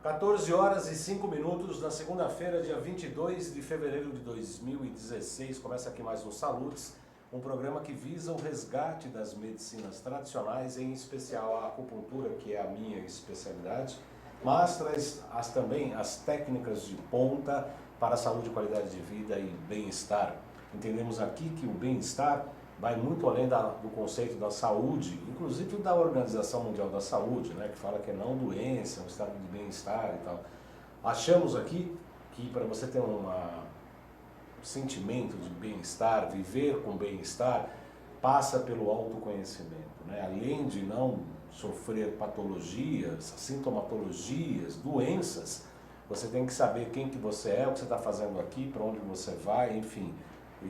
14 horas e 5 minutos na segunda-feira, dia 22 de fevereiro de 2016. Começa aqui mais um Salutes, um programa que visa o resgate das medicinas tradicionais, em especial a acupuntura, que é a minha especialidade, mas traz também as técnicas de ponta para a saúde, qualidade de vida e bem-estar. Entendemos aqui que o bem-estar vai muito além do conceito da saúde, inclusive da Organização Mundial da Saúde, né, que fala que é não doença, é um estado de bem-estar e tal. Achamos aqui que para você ter um sentimento de bem-estar, viver com bem-estar, passa pelo autoconhecimento, né? Além de não sofrer patologias, sintomatologias, doenças, você tem que saber quem que você é, o que você está fazendo aqui, para onde você vai, enfim.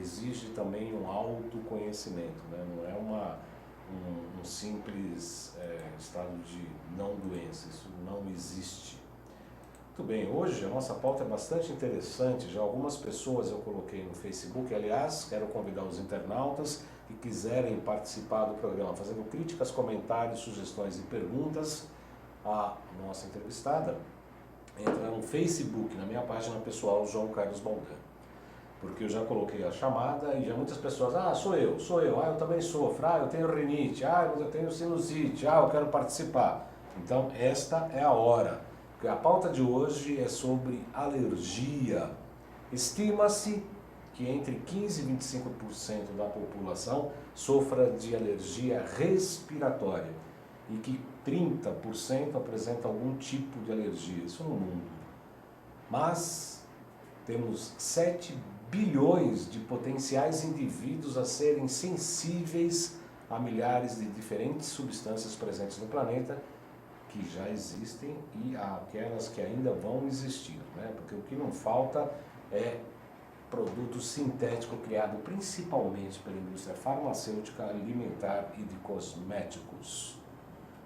Exige também um autoconhecimento, né? Não é um simples estado de não doença, isso não existe. Muito bem, hoje a nossa pauta é bastante interessante, já algumas pessoas eu coloquei no Facebook, aliás, quero convidar os internautas que quiserem participar do programa, fazendo críticas, comentários, sugestões e perguntas à nossa entrevistada, entra no Facebook, na minha página pessoal, João Carlos Baldan. Porque eu já coloquei a chamada e já muitas pessoas, sou eu, eu também sofro, eu tenho rinite, eu tenho sinusite, eu quero participar. Então esta é a hora, porque a pauta de hoje é sobre alergia. Estima-se que entre 15% e 25% da população sofra de alergia respiratória e que 30% apresenta algum tipo de alergia, isso no mundo. Mas temos 7 bilhões de potenciais indivíduos a serem sensíveis a milhares de diferentes substâncias presentes no planeta que já existem e aquelas que ainda vão existir, né? Porque o que não falta é produto sintético criado principalmente pela indústria farmacêutica, alimentar e de cosméticos.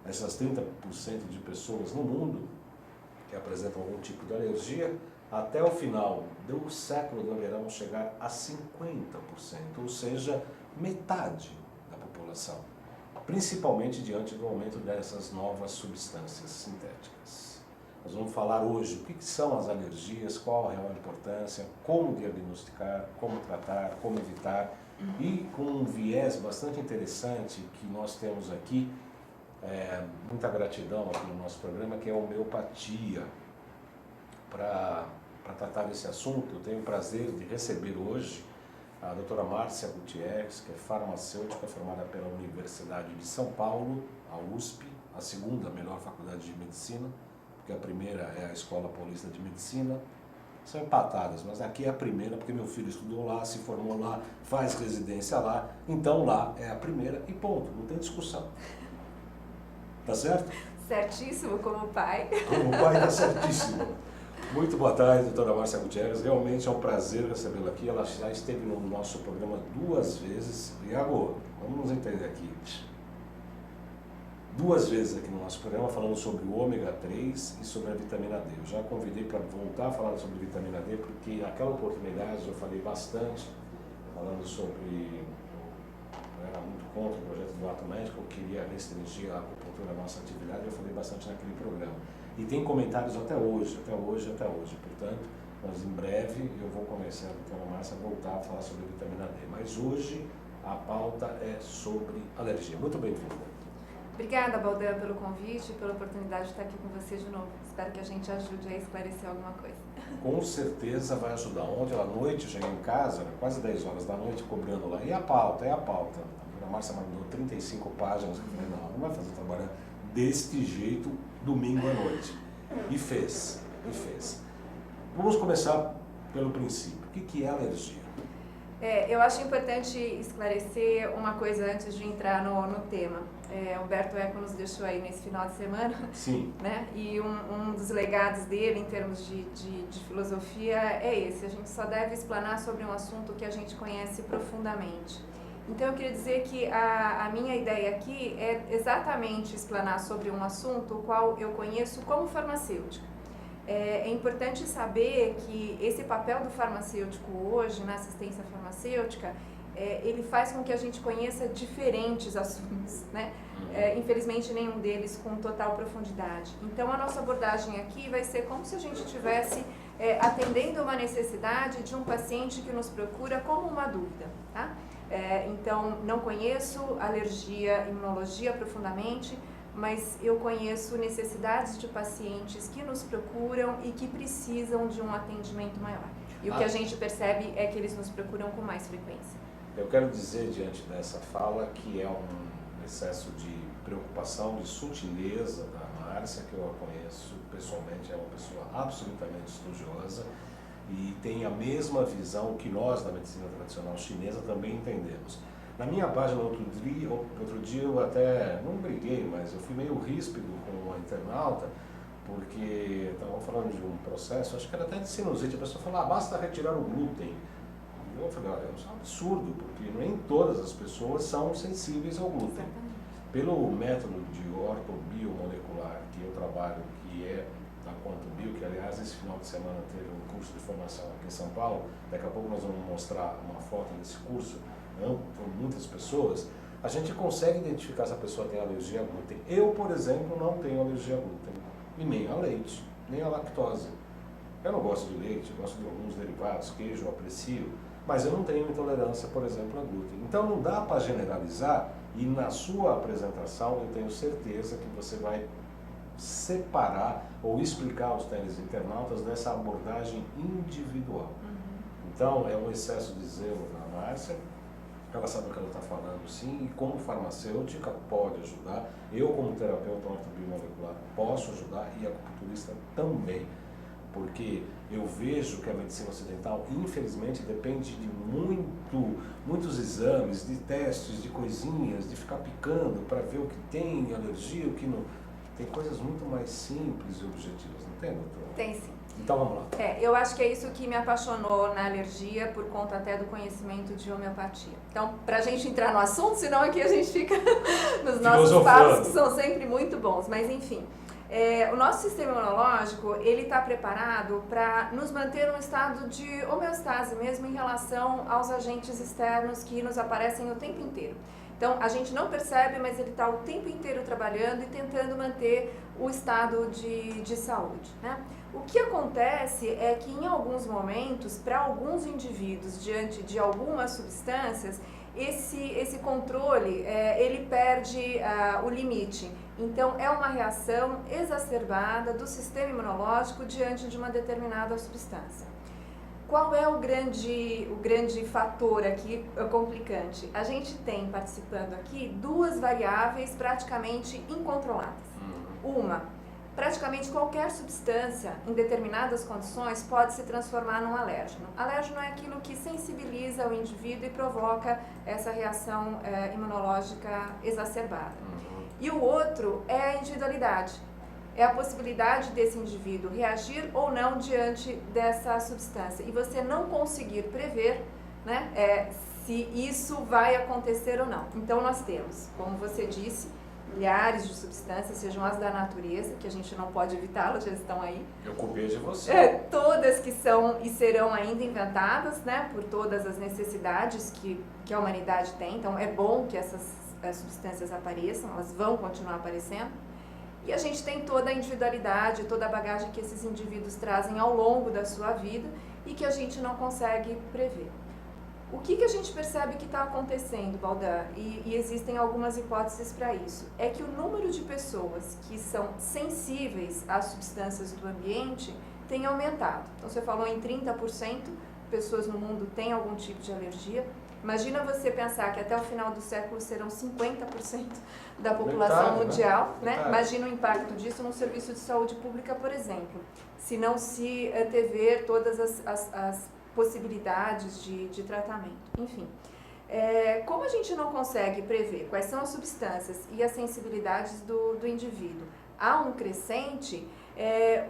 Essas 30% de pessoas no mundo que apresentam algum tipo de alergia, até o final do século deverão chegar a 50%, ou seja, metade da população, principalmente diante do aumento dessas novas substâncias sintéticas. Nós vamos falar hoje o que são as alergias, qual a real importância, como diagnosticar, como tratar, como evitar, e com um viés bastante interessante que nós temos aqui, muita gratidão aqui no nosso programa, que é a homeopatia. Para tratar desse assunto, eu tenho o prazer de receber hoje a doutora Márcia Gutierrez, que é farmacêutica formada pela Universidade de São Paulo, a USP, a segunda melhor faculdade de medicina, porque a primeira é a Escola Paulista de Medicina. São empatadas, mas aqui é a primeira, porque meu filho estudou lá, se formou lá, faz residência lá, então lá é a primeira e ponto, não tem discussão. Tá certo? Certíssimo, como pai. Como pai, tá certíssimo. Muito boa tarde, doutora Márcia Gutierrez. Realmente é um prazer recebê-la aqui. Ela já esteve no nosso programa 2 vezes. Iago, vamos nos entender aqui. 2 vezes aqui no nosso programa falando sobre o ômega 3 e sobre a vitamina D. Eu já a convidei para voltar a falar sobre vitamina D, porque naquela oportunidade eu falei bastante, falando sobre... Eu era muito contra o projeto do ato médico, eu queria restringir a acupuntura à nossa atividade, eu falei bastante naquele programa. E tem comentários até hoje. Portanto, nós em breve eu vou começar, a doutora Márcia, a voltar a falar sobre vitamina D. Mas hoje a pauta é sobre alergia. Muito bem-vinda. Obrigada, Baldan, pelo convite e pela oportunidade de estar aqui com você de novo. Espero que a gente ajude a esclarecer alguma coisa. Com certeza vai ajudar. Ontem à noite, cheguei em casa, quase 10 horas da noite, cobrando lá. E a pauta? A doutora Márcia mandou 35 páginas. Eu falei, não vai fazer trabalho deste jeito domingo à noite. E fez. Vamos começar pelo princípio. O que é alergia? Eu acho importante esclarecer uma coisa antes de entrar no tema. Humberto Eco nos deixou aí nesse final de semana. Sim. Né? E um dos legados dele em termos de filosofia é esse. A gente só deve explanar sobre um assunto que a gente conhece profundamente. Então eu queria dizer que a minha ideia aqui é exatamente explanar sobre um assunto o qual eu conheço como farmacêutica. É importante saber que esse papel do farmacêutico hoje na assistência farmacêutica, ele faz com que a gente conheça diferentes assuntos, né? infelizmente nenhum deles com total profundidade. Então a nossa abordagem aqui vai ser como se a gente estivesse atendendo uma necessidade de um paciente que nos procura como uma dúvida, tá? Então não conheço alergia, imunologia profundamente, mas eu conheço necessidades de pacientes que nos procuram e que precisam de um atendimento maior. E o que a gente percebe é que eles nos procuram com mais frequência. Eu quero dizer, diante dessa fala, que é um excesso de preocupação, de sutileza da Márcia, que eu a conheço pessoalmente, é uma pessoa absolutamente estudiosa e tem a mesma visão que nós, da medicina tradicional chinesa, também entendemos. Na minha página, outro dia eu até não briguei, mas eu fui meio ríspido com a internauta, porque estavam falando de um processo, acho que era até de sinusite, a pessoa falou, basta retirar o glúten. Eu falei, olha, isso é um absurdo, porque nem todas as pessoas são sensíveis ao glúten. Pelo método de ortobiomolecular que eu trabalho, que é da QuantumBio, que aliás esse final de semana teve um curso de formação aqui em São Paulo, daqui a pouco nós vamos mostrar uma foto desse curso, por muitas pessoas, a gente consegue identificar se a pessoa tem alergia a glúten. Eu, por exemplo, não tenho alergia a glúten, e nem a leite, nem a lactose. Eu não gosto de leite, eu gosto de alguns derivados, queijo eu aprecio, mas eu não tenho intolerância, por exemplo, a glúten. Então não dá para generalizar, e na sua apresentação eu tenho certeza que você vai separar ou explicar aos internautas dessa abordagem individual. Então é um excesso de zelo na Márcia. Ela sabe o que ela está falando, sim, e como farmacêutica pode ajudar. Eu, como terapeuta ortobiomolecular, posso ajudar e a acupunturista também, porque eu vejo que a medicina ocidental, infelizmente, depende de muitos exames, de testes, de coisinhas, de ficar picando para ver o que tem alergia, o que não. Tem coisas muito mais simples e objetivas, não tem, doutora? Tem sim. Então vamos lá. Eu acho que é isso que me apaixonou na alergia, por conta até do conhecimento de homeopatia. Então, para a gente entrar no assunto, senão aqui a gente fica nos nossos papos, que são sempre muito bons, mas enfim. O nosso sistema imunológico, ele está preparado para nos manter num estado de homeostase mesmo em relação aos agentes externos que nos aparecem o tempo inteiro. Então, a gente não percebe, mas ele está o tempo inteiro trabalhando e tentando manter o estado de saúde, né? O que acontece é que em alguns momentos, para alguns indivíduos, diante de algumas substâncias, esse controle, ele perde o limite. Então, é uma reação exacerbada do sistema imunológico diante de uma determinada substância. Qual é o grande fator aqui complicante? A gente tem participando aqui duas variáveis praticamente incontroladas. Uma, praticamente qualquer substância em determinadas condições pode se transformar num alérgeno. Alérgeno é aquilo que sensibiliza o indivíduo e provoca essa reação imunológica exacerbada. E o outro é a individualidade. É a possibilidade desse indivíduo reagir ou não diante dessa substância. E você não conseguir prever, né, se isso vai acontecer ou não. Então nós temos, como você disse, milhares de substâncias, sejam as da natureza, que a gente não pode evitá-las, já estão aí. Eu copiei de você. Todas que são e serão ainda inventadas, né, por todas as necessidades que a humanidade tem. Então é bom que essas substâncias apareçam, elas vão continuar aparecendo. E a gente tem toda a individualidade, toda a bagagem que esses indivíduos trazem ao longo da sua vida e que a gente não consegue prever. O que a gente percebe que está acontecendo, Baldan, e existem algumas hipóteses para isso, é que o número de pessoas que são sensíveis às substâncias do ambiente tem aumentado. Então você falou em 30% pessoas no mundo têm algum tipo de alergia. Imagina você pensar que até o final do século serão 50% da população mundial, né? Imagina o impacto disso no serviço de saúde pública, por exemplo. Se não se antever todas as possibilidades de tratamento. Enfim, como a gente não consegue prever quais são as substâncias e as sensibilidades do indivíduo, há um crescente,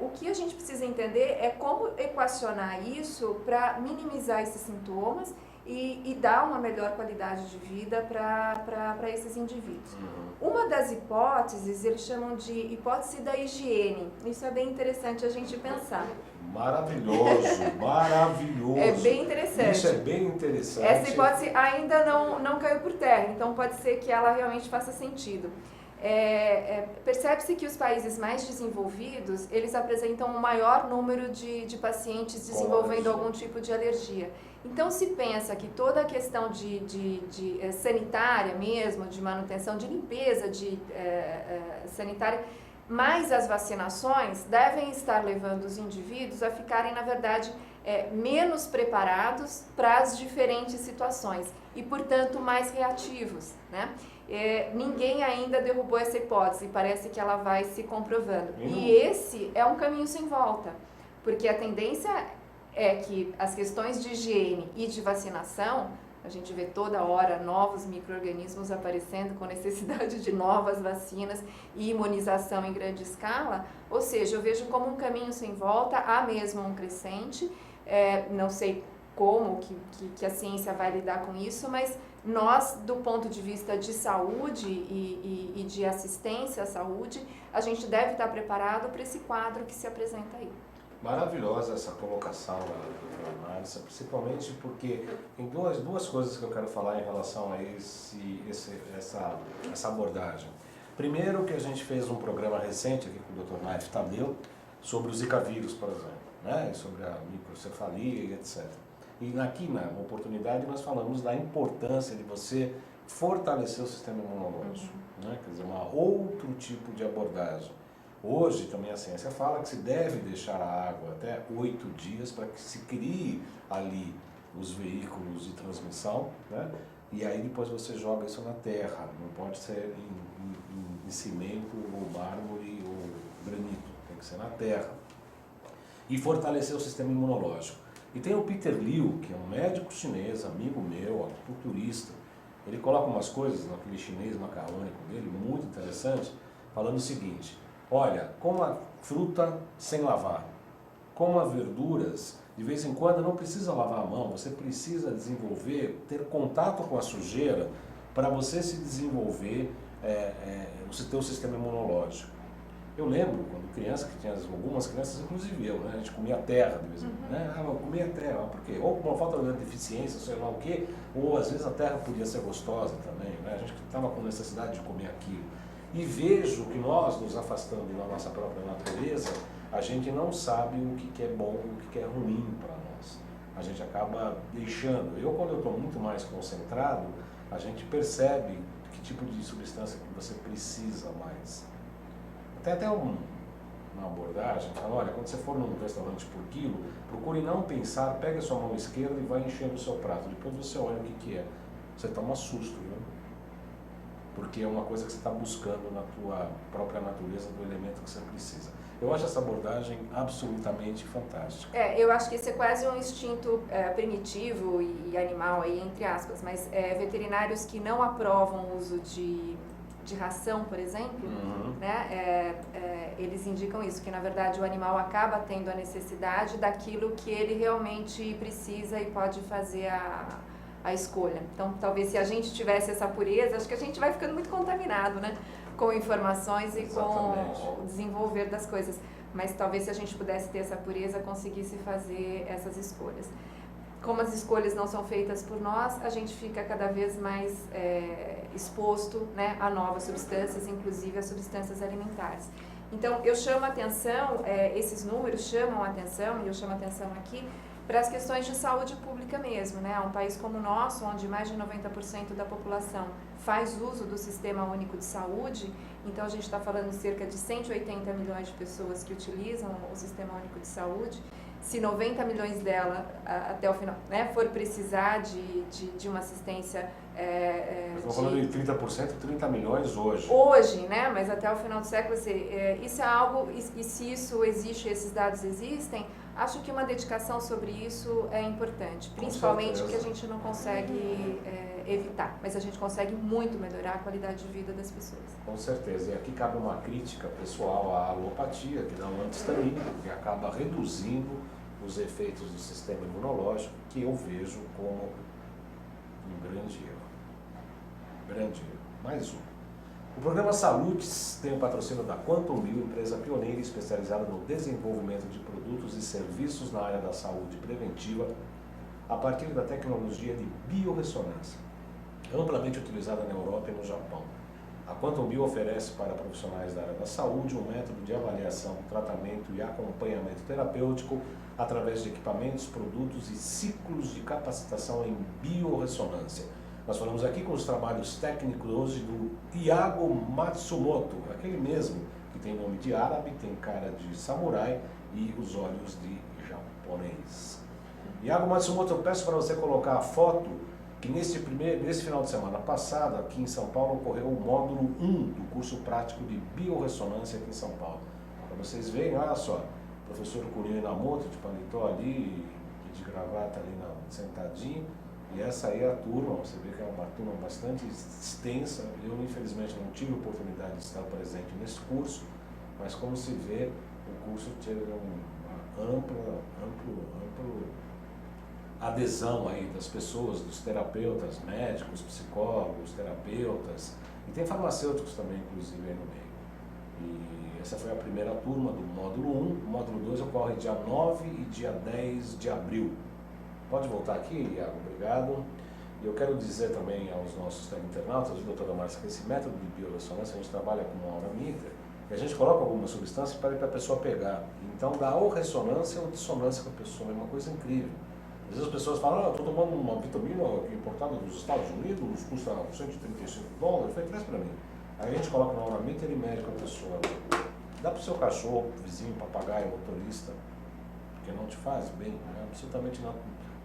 o que a gente precisa entender é como equacionar isso para minimizar esses sintomas e dar uma melhor qualidade de vida para esses indivíduos. Uma das hipóteses, eles chamam de hipótese da higiene. Isso é bem interessante a gente pensar. Maravilhoso, maravilhoso. É bem interessante. Isso é bem interessante. Essa hipótese ainda não caiu por terra, então pode ser que ela realmente faça sentido. percebe-se que os países mais desenvolvidos, eles apresentam um maior número de pacientes desenvolvendo algum tipo de alergia. Então se pensa que toda a questão de sanitária mesmo, de manutenção, de limpeza sanitária, mais as vacinações, devem estar levando os indivíduos a ficarem, na verdade, menos preparados para as diferentes situações e, portanto, mais reativos, né? Ninguém ainda derrubou essa hipótese, parece que ela vai se comprovando. E esse é um caminho sem volta, porque a tendência é que as questões de higiene e de vacinação, a gente vê toda hora novos micro-organismos aparecendo com necessidade de novas vacinas e imunização em grande escala, ou seja, eu vejo como um caminho sem volta, há mesmo um crescente, não sei como que a ciência vai lidar com isso, mas nós, do ponto de vista de saúde e de assistência à saúde, a gente deve estar preparado para esse quadro que se apresenta aí. Maravilhosa essa colocação, doutora Márcia, principalmente porque tem duas coisas que eu quero falar em relação a essa abordagem. Primeiro, que a gente fez um programa recente aqui com o Dr. Naif Tadeu sobre o Zika vírus, por exemplo, né? Sobre a microcefalia e etc. E aqui na oportunidade nós falamos da importância de você fortalecer o sistema imunológico, né? Quer dizer, outro tipo de abordagem. Hoje também a ciência fala que se deve deixar a água até 8 dias para que se crie ali os veículos de transmissão, né? E aí depois você joga isso na terra, não pode ser em cimento ou mármore ou granito, tem que ser na terra. E fortalecer o sistema imunológico. E tem o Peter Liu, que é um médico chinês, amigo meu, acupunturista. Ele coloca umas coisas naquele chinês macarrônico dele, muito interessante, falando o seguinte: olha, coma fruta sem lavar, coma verduras, de vez em quando não precisa lavar a mão, você precisa ter contato com a sujeira para você se desenvolver o teu sistema imunológico. Eu lembro, quando criança, que tinha algumas crianças, inclusive eu, né? A gente comia terra de vez em quando, né? Eu comia terra, por quê? Ou por uma falta de deficiência, sei lá o quê, ou às vezes a terra podia ser gostosa também, né? A gente estava com necessidade de comer aquilo. E vejo que nós, nos afastando da nossa própria natureza, a gente não sabe o que é bom e o que é ruim para nós. A gente acaba deixando. Quando eu estou muito mais concentrado, a gente percebe que tipo de substância que você precisa mais. Tem até uma abordagem, fala, olha, quando você for num restaurante por quilo, procure não pensar, pega a sua mão esquerda e vai enchendo o seu prato. Depois você olha o que é. Você toma susto, viu? Porque é uma coisa que você está buscando na tua própria natureza do elemento que você precisa. Eu acho essa abordagem absolutamente fantástica. Eu acho que esse é quase um instinto primitivo e animal, aí, entre aspas, mas veterinários que não aprovam o uso de ração, por exemplo, né, eles indicam isso, que na verdade o animal acaba tendo a necessidade daquilo que ele realmente precisa e pode fazer a escolha. Então, talvez se a gente tivesse essa pureza, acho que a gente vai ficando muito contaminado, né, com informações e com o desenvolver das coisas. Mas talvez se a gente pudesse ter essa pureza, conseguisse fazer essas escolhas. Como as escolhas não são feitas por nós, a gente fica cada vez mais exposto, né, a novas substâncias, inclusive as substâncias alimentares. Então, eu chamo a atenção, esses números chamam a atenção, e eu chamo a atenção aqui, para as questões de saúde pública mesmo, né? Um país como o nosso, onde mais de 90% da população faz uso do Sistema Único de Saúde, então a gente está falando de cerca de 180 milhões de pessoas que utilizam o Sistema Único de Saúde. Se 90 milhões dela, até o final, né, for precisar de uma assistência... Estamos falando de 30%, 30 milhões hoje. Hoje, né, mas até o final do século, isso é algo, e se isso existe, esses dados existem, acho que uma dedicação sobre isso é importante, principalmente que a gente não consegue evitar, mas a gente consegue muito melhorar a qualidade de vida das pessoas. Com certeza, e aqui cabe uma crítica pessoal à alopatia, que dá um antihistamínico, que acaba reduzindo os efeitos do sistema imunológico, que eu vejo como um grande erro. Grande erro. Mais um. O programa Salutes tem o patrocínio da Quantum Bio, empresa pioneira especializada no desenvolvimento de produtos e serviços na área da saúde preventiva a partir da tecnologia de biorressonância, amplamente utilizada na Europa e no Japão. A Quantum Bio oferece para profissionais da área da saúde um método de avaliação, tratamento e acompanhamento terapêutico através de equipamentos, produtos e ciclos de capacitação em biorressonância. Nós falamos aqui com os trabalhos técnicos hoje do Iago Matsumoto, aquele mesmo que tem nome de árabe, tem cara de samurai e os olhos de japonês. Iago Matsumoto, eu peço para você colocar a foto que nesse final de semana passado, aqui em São Paulo, ocorreu o módulo 1 do curso prático de biorressonância aqui em São Paulo. Para vocês verem, olha só, o professor Kunio Inamoto de paletó ali, de gravata ali sentadinho, e essa aí é a turma, você vê que é uma turma bastante extensa. Eu, infelizmente, não tive a oportunidade de estar presente nesse curso, mas como se vê, o curso teve uma ampla adesão aí das pessoas, dos terapeutas, médicos, psicólogos, terapeutas, e tem farmacêuticos também, inclusive, aí no meio. E essa foi a primeira turma do módulo 1, o módulo 2 ocorre dia 9 e dia 10 de abril. Pode voltar aqui, Iago, obrigado. E eu quero dizer também aos nossos teleinternautas, doutora Márcia, que esse método de biorressonância, a gente trabalha com uma auramíter, e a gente coloca alguma substância para a pessoa pegar. Então dá ou ressonância ou dissonância para a pessoa, é uma coisa incrível. Às vezes as pessoas falam, estou tomando uma vitamina importada dos Estados Unidos, custa $135, foi traz para mim. Aí a gente coloca na auramíter e mede com a pessoa. Dá para o seu cachorro, vizinho, papagaio, motorista, porque não te faz bem, é absolutamente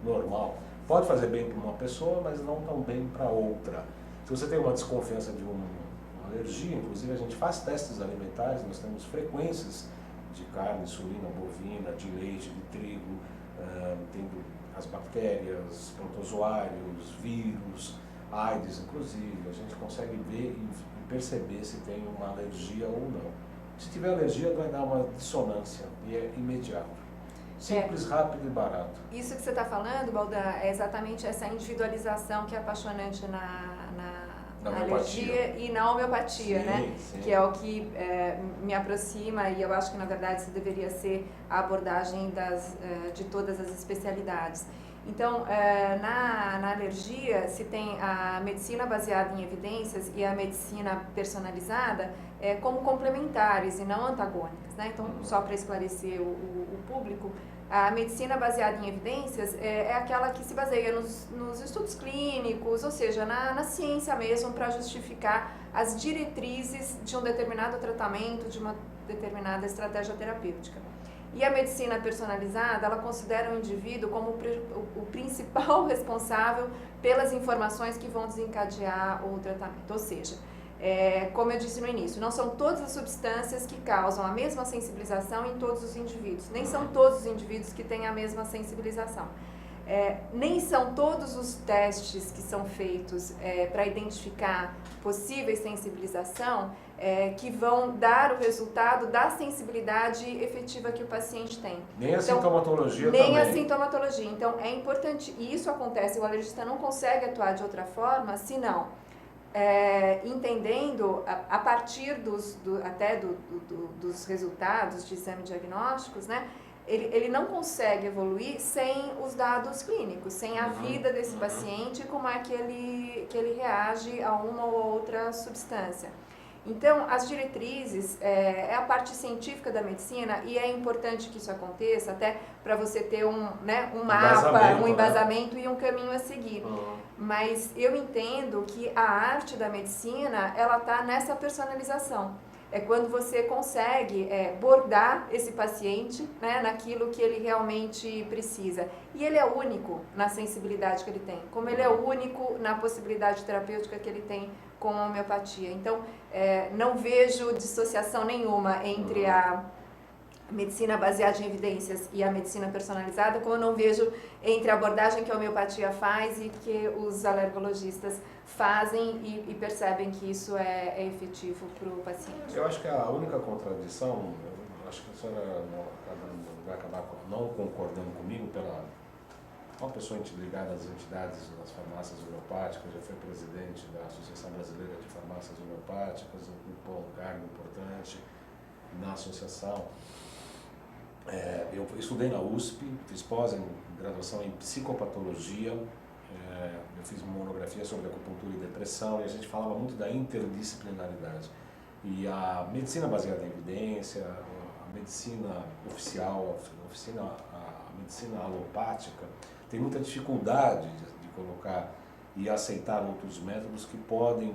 normal. Pode fazer bem para uma pessoa, mas não tão bem para outra. Se você tem uma desconfiança de uma alergia, inclusive a gente faz testes alimentares, nós temos frequências de carne, suína, bovina, de leite, de trigo, tendo as bactérias, protozoários, vírus, AIDS inclusive, a gente consegue ver e perceber se tem uma alergia ou não. Se tiver alergia, vai dar uma dissonância e é imediato. Simples, rápido e barato. Isso que você está falando, Baldan, é exatamente essa individualização que é apaixonante na alergia e na homeopatia, sim, né? Sim. Que é o que me aproxima, e eu acho que na verdade isso deveria ser a abordagem de todas as especialidades. Então, na alergia se tem a medicina baseada em evidências e a medicina personalizada como complementares e não antagônicas, né? Então, só para esclarecer o público, a medicina baseada em evidências é aquela que se baseia nos estudos clínicos, ou seja, na ciência mesmo, para justificar as diretrizes de um determinado tratamento, de uma determinada estratégia terapêutica. E a medicina personalizada, ela considera o indivíduo como o principal responsável pelas informações que vão desencadear o tratamento, ou seja, como eu disse no início, não são todas as substâncias que causam a mesma sensibilização em todos os indivíduos, nem são todos os indivíduos que têm a mesma sensibilização. Nem são todos os testes que são feitos para identificar possíveis sensibilização que vão dar o resultado da sensibilidade efetiva que o paciente tem. Nem a sintomatologia nem também. Nem a sintomatologia. Então, é importante, e isso acontece, o alergista não consegue atuar de outra forma, senão entendendo a partir dos resultados de exame diagnósticos, né? Ele não consegue evoluir sem os dados clínicos, sem a vida desse paciente, como é que ele reage a uma ou outra substância. Então, as diretrizes é a parte científica da medicina e é importante que isso aconteça até para você ter um mapa, um embasamento, né? E um caminho a seguir. Mas eu entendo que a arte da medicina, ela está nessa personalização. É quando você consegue bordar esse paciente, né, naquilo que ele realmente precisa. E ele é único na sensibilidade que ele tem, como ele é único na possibilidade terapêutica que ele tem com a homeopatia. Então, não vejo dissociação nenhuma entre a medicina baseada em evidências e a medicina personalizada, como eu não vejo entre a abordagem que a homeopatia faz e que os alergologistas fazem e percebem que isso é efetivo para o paciente. Eu acho que a única contradição, acho que a senhora vai acabar não concordando comigo pela uma pessoa ligada às entidades das farmácias homeopáticas, já foi presidente da Associação Brasileira de Farmácias Homeopáticas, ocupou um cargo importante na associação. Eu estudei na USP, fiz pós-graduação em psicopatologia eu fiz uma monografia sobre acupuntura e depressão e a gente falava muito da interdisciplinaridade. E a medicina baseada em evidência, a medicina oficial, a medicina alopática, tem muita dificuldade de colocar e aceitar outros métodos que podem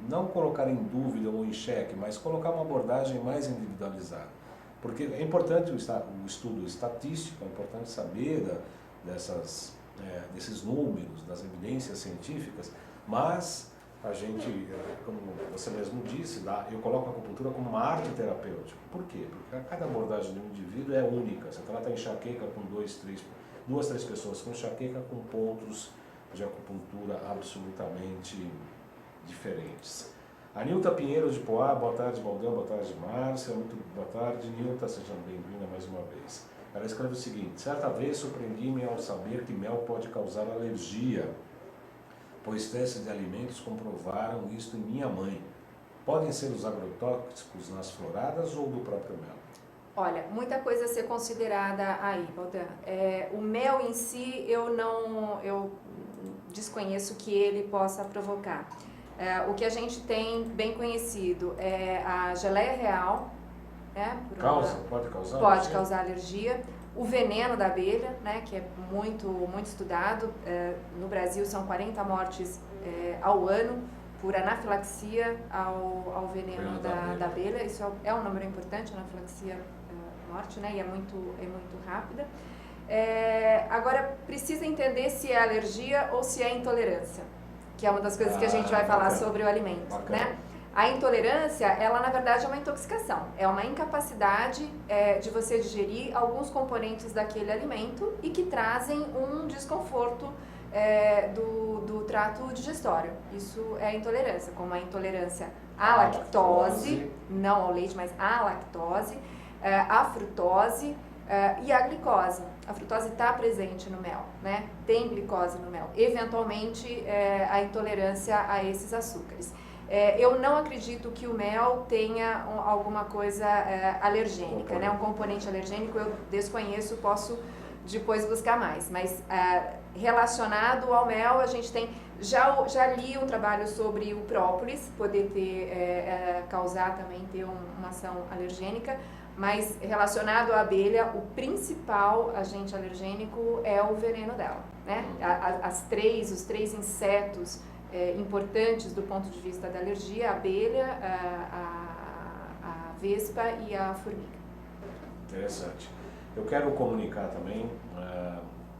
não colocar em dúvida ou em xeque, mas colocar uma abordagem mais individualizada. Porque é importante o estudo estatístico, é importante saber desses números, das evidências científicas, mas a gente, como você mesmo disse, eu coloco a acupuntura como uma arte terapêutica. Por quê? Porque cada abordagem do indivíduo é única. Você trata a enxaqueca com duas, três pessoas com enxaqueca com pontos de acupuntura absolutamente diferentes. A Nilta Pinheiro de Poá, boa tarde, Baldão, boa tarde, Márcia, muito boa tarde, Nilta, seja bem-vinda mais uma vez. Ela escreve o seguinte: certa vez surpreendi-me ao saber que mel pode causar alergia, pois testes de alimentos comprovaram isto em minha mãe. Podem ser os agrotóxicos nas floradas ou do próprio mel? Olha, muita coisa a ser considerada aí, Baldão. O mel em si, eu desconheço que ele possa provocar. O que a gente tem bem conhecido é a geleia real, né? Pode causar? Pode causar alergia. O veneno da abelha, né? Que é muito estudado. No Brasil são 40 mortes ao ano por anafilaxia ao veneno da abelha. Isso é um número importante, anafilaxia morte, né? E é muito rápida. Agora, precisa entender se é alergia ou se é intolerância, que é uma das coisas que a gente vai falar sobre o alimento, né? A intolerância, ela na verdade é uma intoxicação, é uma incapacidade de você digerir alguns componentes daquele alimento e que trazem um desconforto do trato digestório. Isso é intolerância, como a intolerância à lactose, não ao leite, mas à lactose, à frutose, e a glicose. A frutose está presente no mel, né? Tem glicose no mel. Eventualmente, a intolerância a esses açúcares. Eu não acredito que o mel tenha alguma coisa alergênica, né? Um componente alergênico eu desconheço, posso depois buscar mais. Mas relacionado ao mel, a gente tem... Já li um trabalho sobre o própolis, poder causar também, ter uma ação alergênica. Mas relacionado à abelha, o principal agente alergênico é o veneno dela, né? Os três insetos importantes do ponto de vista da alergia: a abelha, a vespa e a formiga. Interessante. Eu quero comunicar também,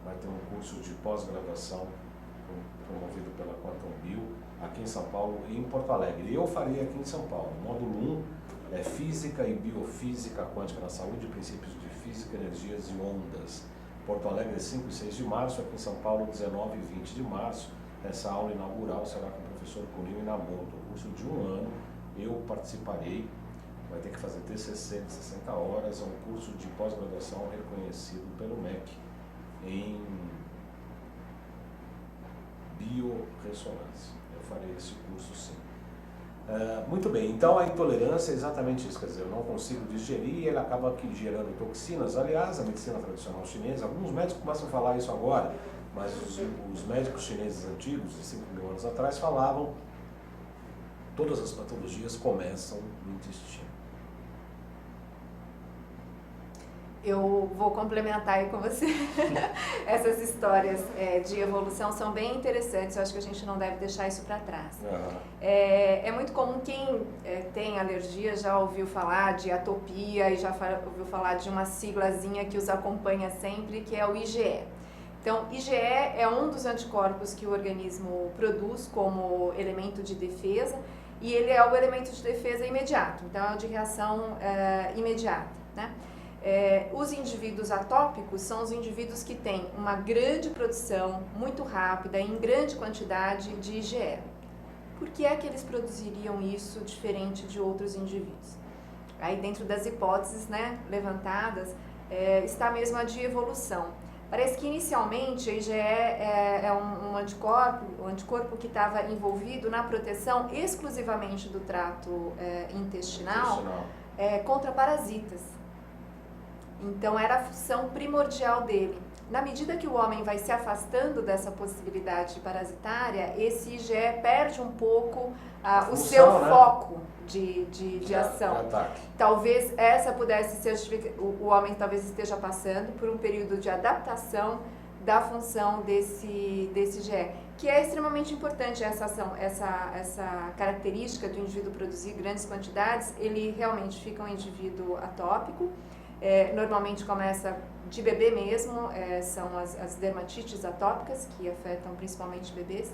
vai ter um curso de pós-graduação promovido pela Quantum Bio aqui em São Paulo e em Porto Alegre. Eu farei aqui em São Paulo, módulo 1. Física e Biofísica Quântica na Saúde, Princípios de Física, Energias e Ondas. Porto Alegre, 5 e 6 de março, aqui em São Paulo, 19 e 20 de março. Essa aula inaugural será com o professor Cunil Inamoto. O curso de 1 ano, eu participarei, vai ter que fazer TCC de 60 horas, é um curso de pós-graduação reconhecido pelo MEC em biorressonância. Eu farei esse curso sim. Muito bem, então a intolerância é exatamente isso, quer dizer, eu não consigo digerir e ele acaba aqui gerando toxinas. Aliás, a medicina tradicional chinesa, alguns médicos começam a falar isso agora, mas os médicos chineses antigos, de 5.000 anos atrás, falavam todas as patologias começam no intestino. Eu vou complementar aí com você. Essas histórias de evolução são bem interessantes, eu acho que a gente não deve deixar isso para trás. É muito comum quem tem alergia já ouviu falar de atopia e já ouviu falar de uma siglazinha que os acompanha sempre, que é o IgE. Então, IgE é um dos anticorpos que o organismo produz como elemento de defesa e ele é o elemento de defesa imediato, então é o de reação imediata, né? Os indivíduos atópicos são os indivíduos que têm uma grande produção, muito rápida, em grande quantidade de IgE. Por que é que eles produziriam isso diferente de outros indivíduos? Aí dentro das hipóteses, né, levantadas, está mesmo a de evolução. Parece que inicialmente a IgE é um anticorpo que estava envolvido na proteção exclusivamente do trato intestinal contra parasitas. Então era a função primordial dele. na medida que o homem vai se afastando dessa possibilidade parasitária, esse IgE perde um pouco o seu foco de ação. Talvez essa pudesse ser, o homem talvez esteja passando por um período de adaptação da função desse IgE, que é extremamente importante essa ação, essa característica do indivíduo produzir grandes quantidades. Ele realmente fica um indivíduo atópico, normalmente começa de bebê mesmo, são as dermatites atópicas, que afetam principalmente bebês,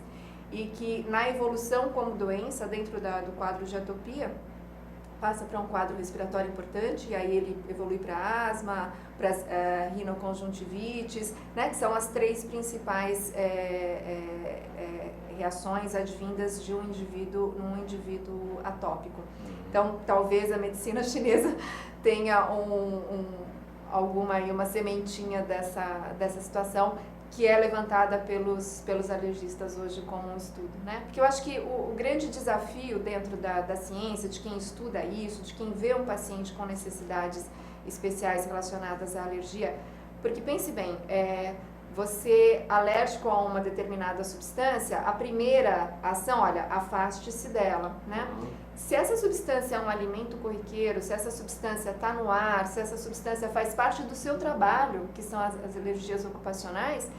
e que na evolução como doença, dentro do quadro de atopia, passa para um quadro respiratório importante, e aí ele evolui para asma, para rinoconjuntivites, né, que são as 3 principais reações advindas de um indivíduo num indivíduo atópico. Então, talvez a medicina chinesa tenha uma sementinha dessa situação, que é levantada pelos alergistas hoje como um estudo, né? Porque eu acho que o grande desafio dentro da ciência, de quem estuda isso, de quem vê um paciente com necessidades especiais relacionadas à alergia, porque pense bem, você alérgico a uma determinada substância, a primeira ação, olha, afaste-se dela, né? Se essa substância é um alimento corriqueiro, se essa substância está no ar, se essa substância faz parte do seu trabalho, que são as alergias ocupacionais,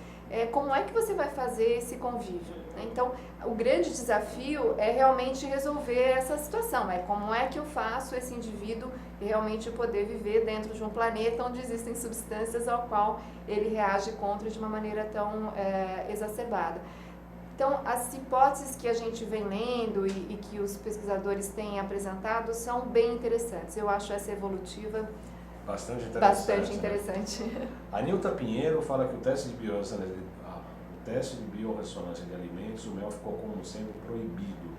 como é que você vai fazer esse convívio? Então, o grande desafio é realmente resolver essa situação, como é que eu faço esse indivíduo realmente poder viver dentro de um planeta onde existem substâncias ao qual ele reage contra de uma maneira tão exacerbada. Então, as hipóteses que a gente vem lendo e que os pesquisadores têm apresentado são bem interessantes. Eu acho essa evolutiva bastante interessante. Né? A Nilta Pinheiro fala que o teste de biorressonância de alimentos, o mel ficou como sempre proibido.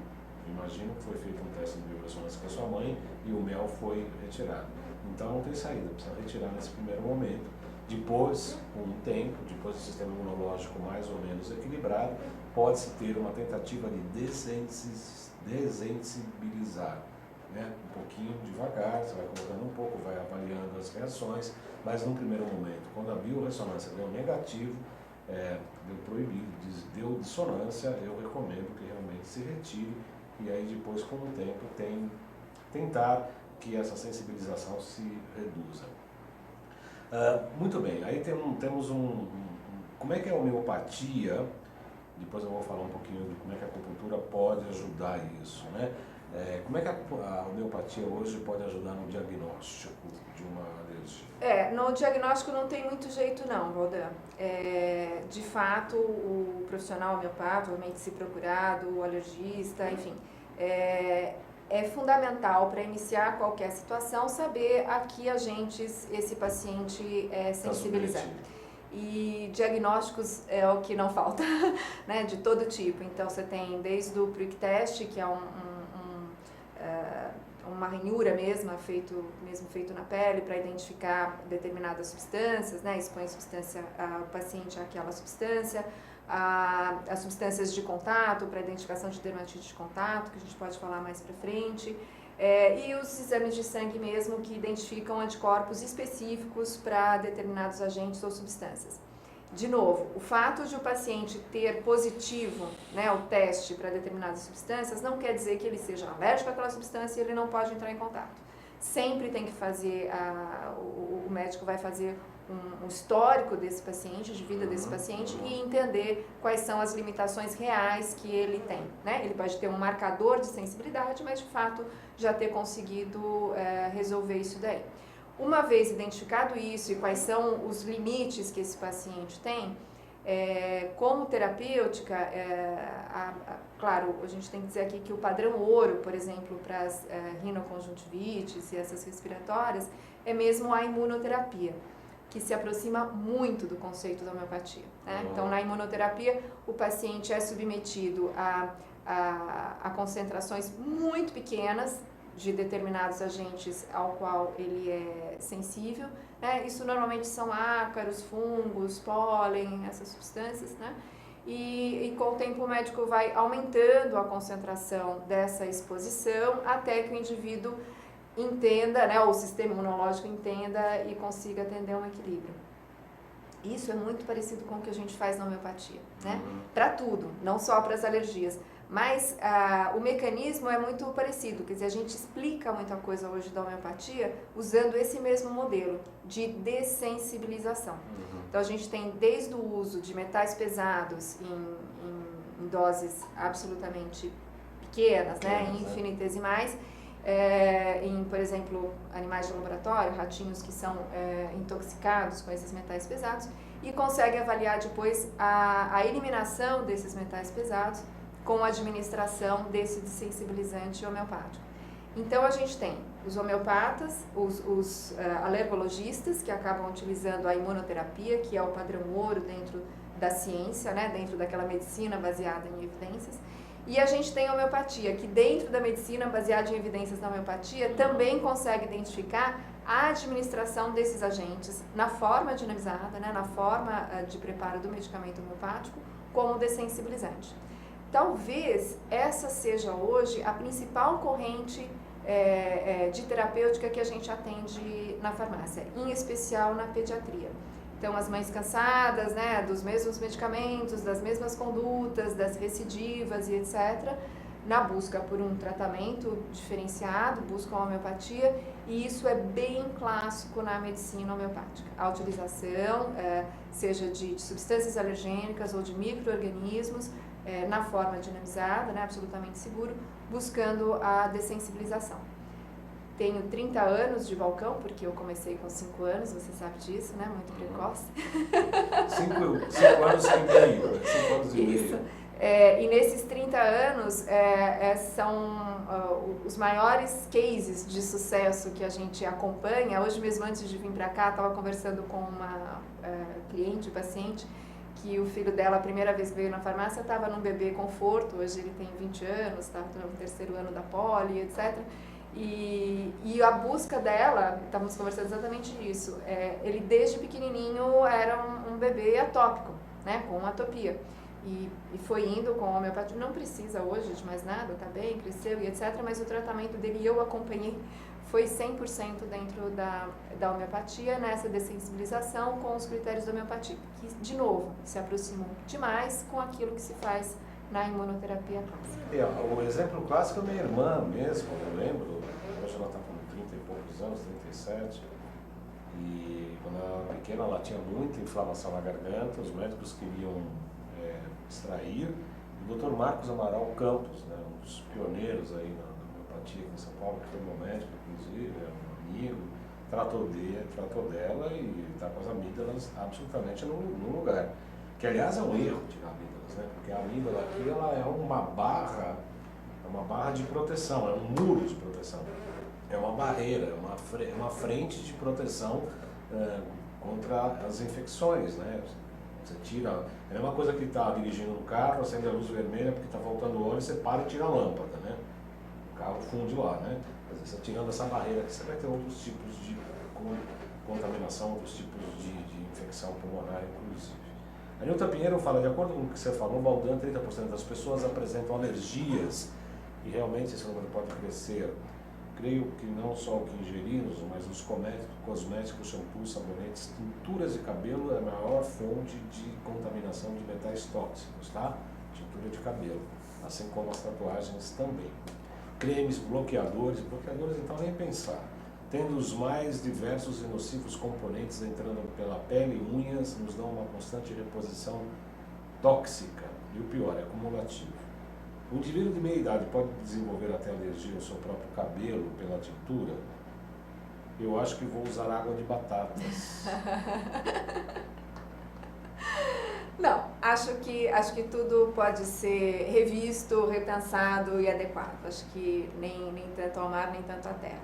Imagino que foi feito um teste de biorressonância com a sua mãe e o mel foi retirado. Então não tem saída, precisa retirar nesse primeiro momento. Depois, com um tempo, depois do sistema imunológico mais ou menos equilibrado, pode-se ter uma tentativa de desensibilizar, né? Um pouquinho devagar, você vai colocando um pouco, vai avaliando as reações, mas num primeiro momento, quando a biorressonância deu negativo, deu proibido, deu dissonância, eu recomendo que realmente se retire e aí depois, com o tempo, tentar que essa sensibilização se reduza. Muito bem, aí temos como é que é a homeopatia, depois eu vou falar um pouquinho de como é que a acupuntura pode ajudar isso, né? Como é que a homeopatia hoje pode ajudar no diagnóstico de uma alergia? No diagnóstico não tem muito jeito não, Valdan. De fato, o profissional homeopata, realmente se procurado, o alergista, enfim, é fundamental para iniciar qualquer situação saber a que agentes esse paciente é sensibilizado. E diagnósticos é o que não falta, né, de todo tipo. Então você tem desde o prick test, que é uma ranhura mesmo feito na pele para identificar determinadas substâncias, né, expõe o paciente àquela substância, as substâncias de contato para identificação de dermatite de contato, que a gente pode falar mais para frente, e os exames de sangue mesmo que identificam anticorpos específicos para determinados agentes ou substâncias. De novo, o fato de o paciente ter positivo, né, o teste para determinadas substâncias não quer dizer que ele seja alérgico àquela substância e ele não pode entrar em contato. Sempre tem que fazer, o médico vai fazer um histórico desse paciente, de vida desse paciente e entender quais são as limitações reais que ele tem, né? Ele pode ter um marcador de sensibilidade, mas de fato já ter conseguido resolver isso daí. Uma vez identificado isso e quais são os limites que esse paciente tem, como terapêutica, claro, a gente tem que dizer aqui que o padrão ouro, por exemplo, para as rinoconjuntivites e essas respiratórias, é mesmo a imunoterapia, que se aproxima muito do conceito da homeopatia, né? Então, na imunoterapia, o paciente é submetido a concentrações muito pequenas de determinados agentes ao qual ele é sensível, né? Isso normalmente são ácaros, fungos, pólen, essas substâncias, né? E com o tempo o médico vai aumentando a concentração dessa exposição até que o indivíduo entenda, né, ou o sistema imunológico entenda e consiga atender um equilíbrio. Isso é muito parecido com o que a gente faz na homeopatia, né? Para tudo, não só para as alergias. Mas o mecanismo é muito parecido, quer dizer, a gente explica muita coisa hoje da homeopatia usando esse mesmo modelo de dessensibilização. Então a gente tem desde o uso de metais pesados em doses absolutamente pequenas, né, infinitesimais, em, por exemplo, animais de laboratório, ratinhos que são intoxicados com esses metais pesados, e consegue avaliar depois a eliminação desses metais pesados com a administração desse dessensibilizante homeopático. Então a gente tem os homeopatas, os alergologistas, que acabam utilizando a imunoterapia, que é o padrão ouro dentro da ciência, né, dentro daquela medicina baseada em evidências. E a gente tem a homeopatia, que dentro da medicina baseada em evidências da homeopatia também consegue identificar a administração desses agentes na forma dinamizada, né, na forma de preparo do medicamento homeopático, como dessensibilizante. Talvez essa seja hoje a principal corrente de terapêutica que a gente atende na farmácia, em especial na pediatria. Então, as mães cansadas, né, dos mesmos medicamentos, das mesmas condutas, das recidivas e etc., na busca por um tratamento diferenciado, buscam a homeopatia, e isso é bem clássico na medicina homeopática. A utilização, seja de substâncias alergênicas ou de micro-organismos, na forma dinamizada, né, absolutamente seguro, buscando a dessensibilização. Tenho 30 anos de balcão, porque eu comecei com 5 anos, você sabe disso, né? Muito precoce. 5 anos sem período, 5 anos e meio. Isso. E nesses 30 anos são os maiores cases de sucesso que a gente acompanha. Hoje mesmo, antes de vir para cá, estava conversando com uma cliente, paciente, que o filho dela, a primeira vez que veio na farmácia, estava num bebê conforto. Hoje ele tem 20 anos, estava no 3º ano da poli, etc., E a busca dela, estávamos conversando exatamente isso, ele desde pequenininho era um bebê atópico, né, com atopia. E foi indo com a homeopatia, não precisa hoje de mais nada, tá bem, cresceu e etc., mas o tratamento dele, eu acompanhei, foi 100% dentro da homeopatia, nessa dessensibilização com os critérios da homeopatia, que, de novo, se aproximam demais com aquilo que se faz na imunoterapia clássica. O exemplo clássico é minha irmã mesmo, eu lembro, hoje ela está com 30 e poucos anos, 37, e quando ela era pequena ela tinha muita inflamação na garganta, os médicos queriam extrair, e o Dr. Marcos Amaral Campos, né, um dos pioneiros aí na homeopatia aqui em São Paulo, que foi meu médico, inclusive, é um amigo, tratou dela e está com as amígdalas absolutamente no lugar. Que, aliás, é um erro tirar amígdalas, né? Porque a amígdala aqui ela é uma barra de proteção, é um muro de proteção, é uma barreira, é uma frente de proteção contra as infecções, né? Você tira, é a mesma coisa que está dirigindo um carro, acende a luz vermelha porque está faltando óleo, você para e tira a lâmpada, né? O carro funde lá, né? Quer dizer, você tirando essa barreira aqui, você vai ter outros tipos de contaminação, outros tipos de infecção pulmonar, inclusive. A Nilta Pinheiro fala, de acordo com o que você falou, Baldan, 30% das pessoas apresentam alergias e realmente esse número pode crescer. Creio que não só o que ingerimos, mas os cosméticos, shampoos, sabonetes, tinturas de cabelo é a maior fonte de contaminação de metais tóxicos, tá? Tintura de cabelo, assim como as tatuagens também. Cremes, bloqueadores então nem pensar. Tendo os mais diversos e nocivos componentes entrando pela pele e unhas, nos dão uma constante reposição tóxica. E o pior, é acumulativo. O indivíduo de meia idade pode desenvolver até alergia ao seu próprio cabelo pela tintura? Eu acho que vou usar água de batatas. Não, acho que tudo pode ser revisto, repensado e adequado. Acho que nem tanto ao mar, nem tanto à terra.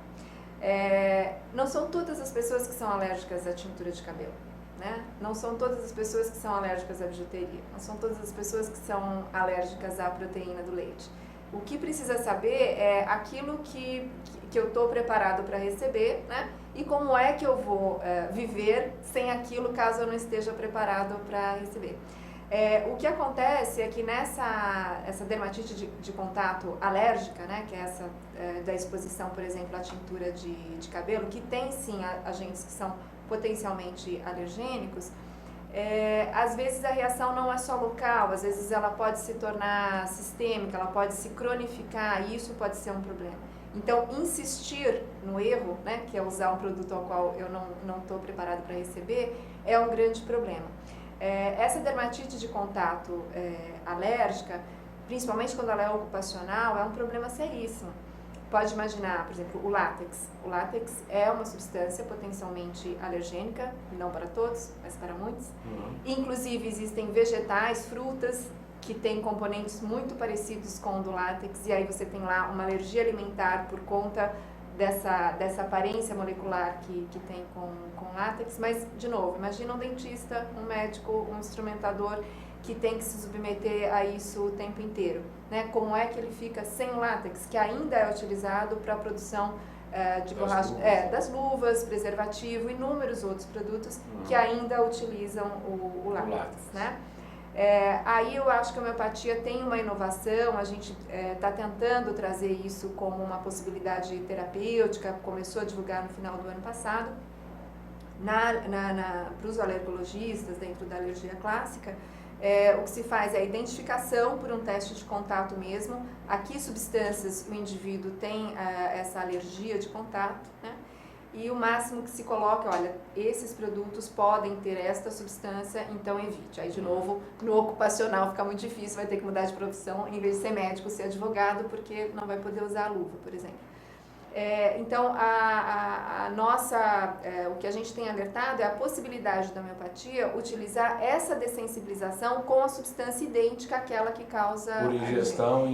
Não são todas as pessoas que são alérgicas à tintura de cabelo, né? Não são todas as pessoas que são alérgicas à bijuteria, não são todas as pessoas que são alérgicas à proteína do leite. O que precisa saber é aquilo que eu estou preparado para receber, né? E como é que eu vou viver sem aquilo caso eu não esteja preparado para receber. O que acontece é que essa dermatite de contato alérgica, né, que é essa da exposição, por exemplo, à tintura de cabelo, que tem sim agentes que são potencialmente alergênicos, Às vezes a reação não é só local, às vezes ela pode se tornar sistêmica, ela pode se cronificar, e isso pode ser um problema. Então, insistir no erro, né, que é usar um produto ao qual eu não estou preparado para receber, é um grande problema. Essa dermatite de contato alérgica, principalmente quando ela é ocupacional, é um problema seríssimo. Pode imaginar, por exemplo, o látex. O látex é uma substância potencialmente alergênica, não para todos, mas para muitos. Inclusive, existem vegetais, frutas, que têm componentes muito parecidos com o do látex, e aí você tem lá uma alergia alimentar por conta dessa aparência molecular que tem com látex. Mas, de novo, imagina um dentista, um médico, um instrumentador que tem que se submeter a isso o tempo inteiro, né? Como é que ele fica sem o látex, que ainda é utilizado para a produção de borracha, das luvas, preservativo e inúmeros outros produtos que ainda utilizam o látex, né? Aí eu acho que a homeopatia tem uma inovação, a gente está tentando trazer isso como uma possibilidade terapêutica, começou a divulgar no final do ano passado. Para os alergologistas, dentro da alergia clássica, o que se faz é a identificação por um teste de contato mesmo, a que substâncias o indivíduo tem essa alergia de contato, né? E o máximo que se coloca, olha, esses produtos podem ter esta substância, então evite. Aí, de novo, no ocupacional fica muito difícil, vai ter que mudar de profissão, em vez de ser médico, ser advogado, porque não vai poder usar a luva, por exemplo. Então, o que a gente tem alertado é a possibilidade da homeopatia utilizar essa dessensibilização com a substância idêntica àquela que causa... Por ingestão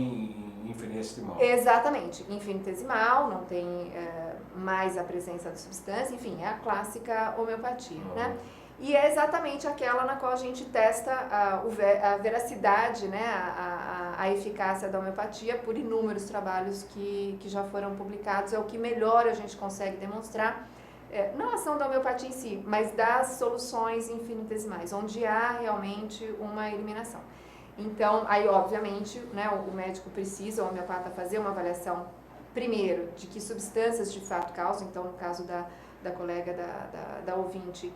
infinitesimal. Exatamente, infinitesimal, não tem mais a presença da substância, enfim, é a clássica homeopatia, né? E é exatamente aquela na qual a gente testa a veracidade, né, a eficácia da homeopatia por inúmeros trabalhos que já foram publicados. É o que melhor a gente consegue demonstrar, não a ação da homeopatia em si, mas das soluções infinitesimais, onde há realmente uma eliminação. Então, aí obviamente, né, o médico precisa, o homeopata, fazer uma avaliação, primeiro, de que substâncias de fato causam. Então, no caso da colega da ouvinte,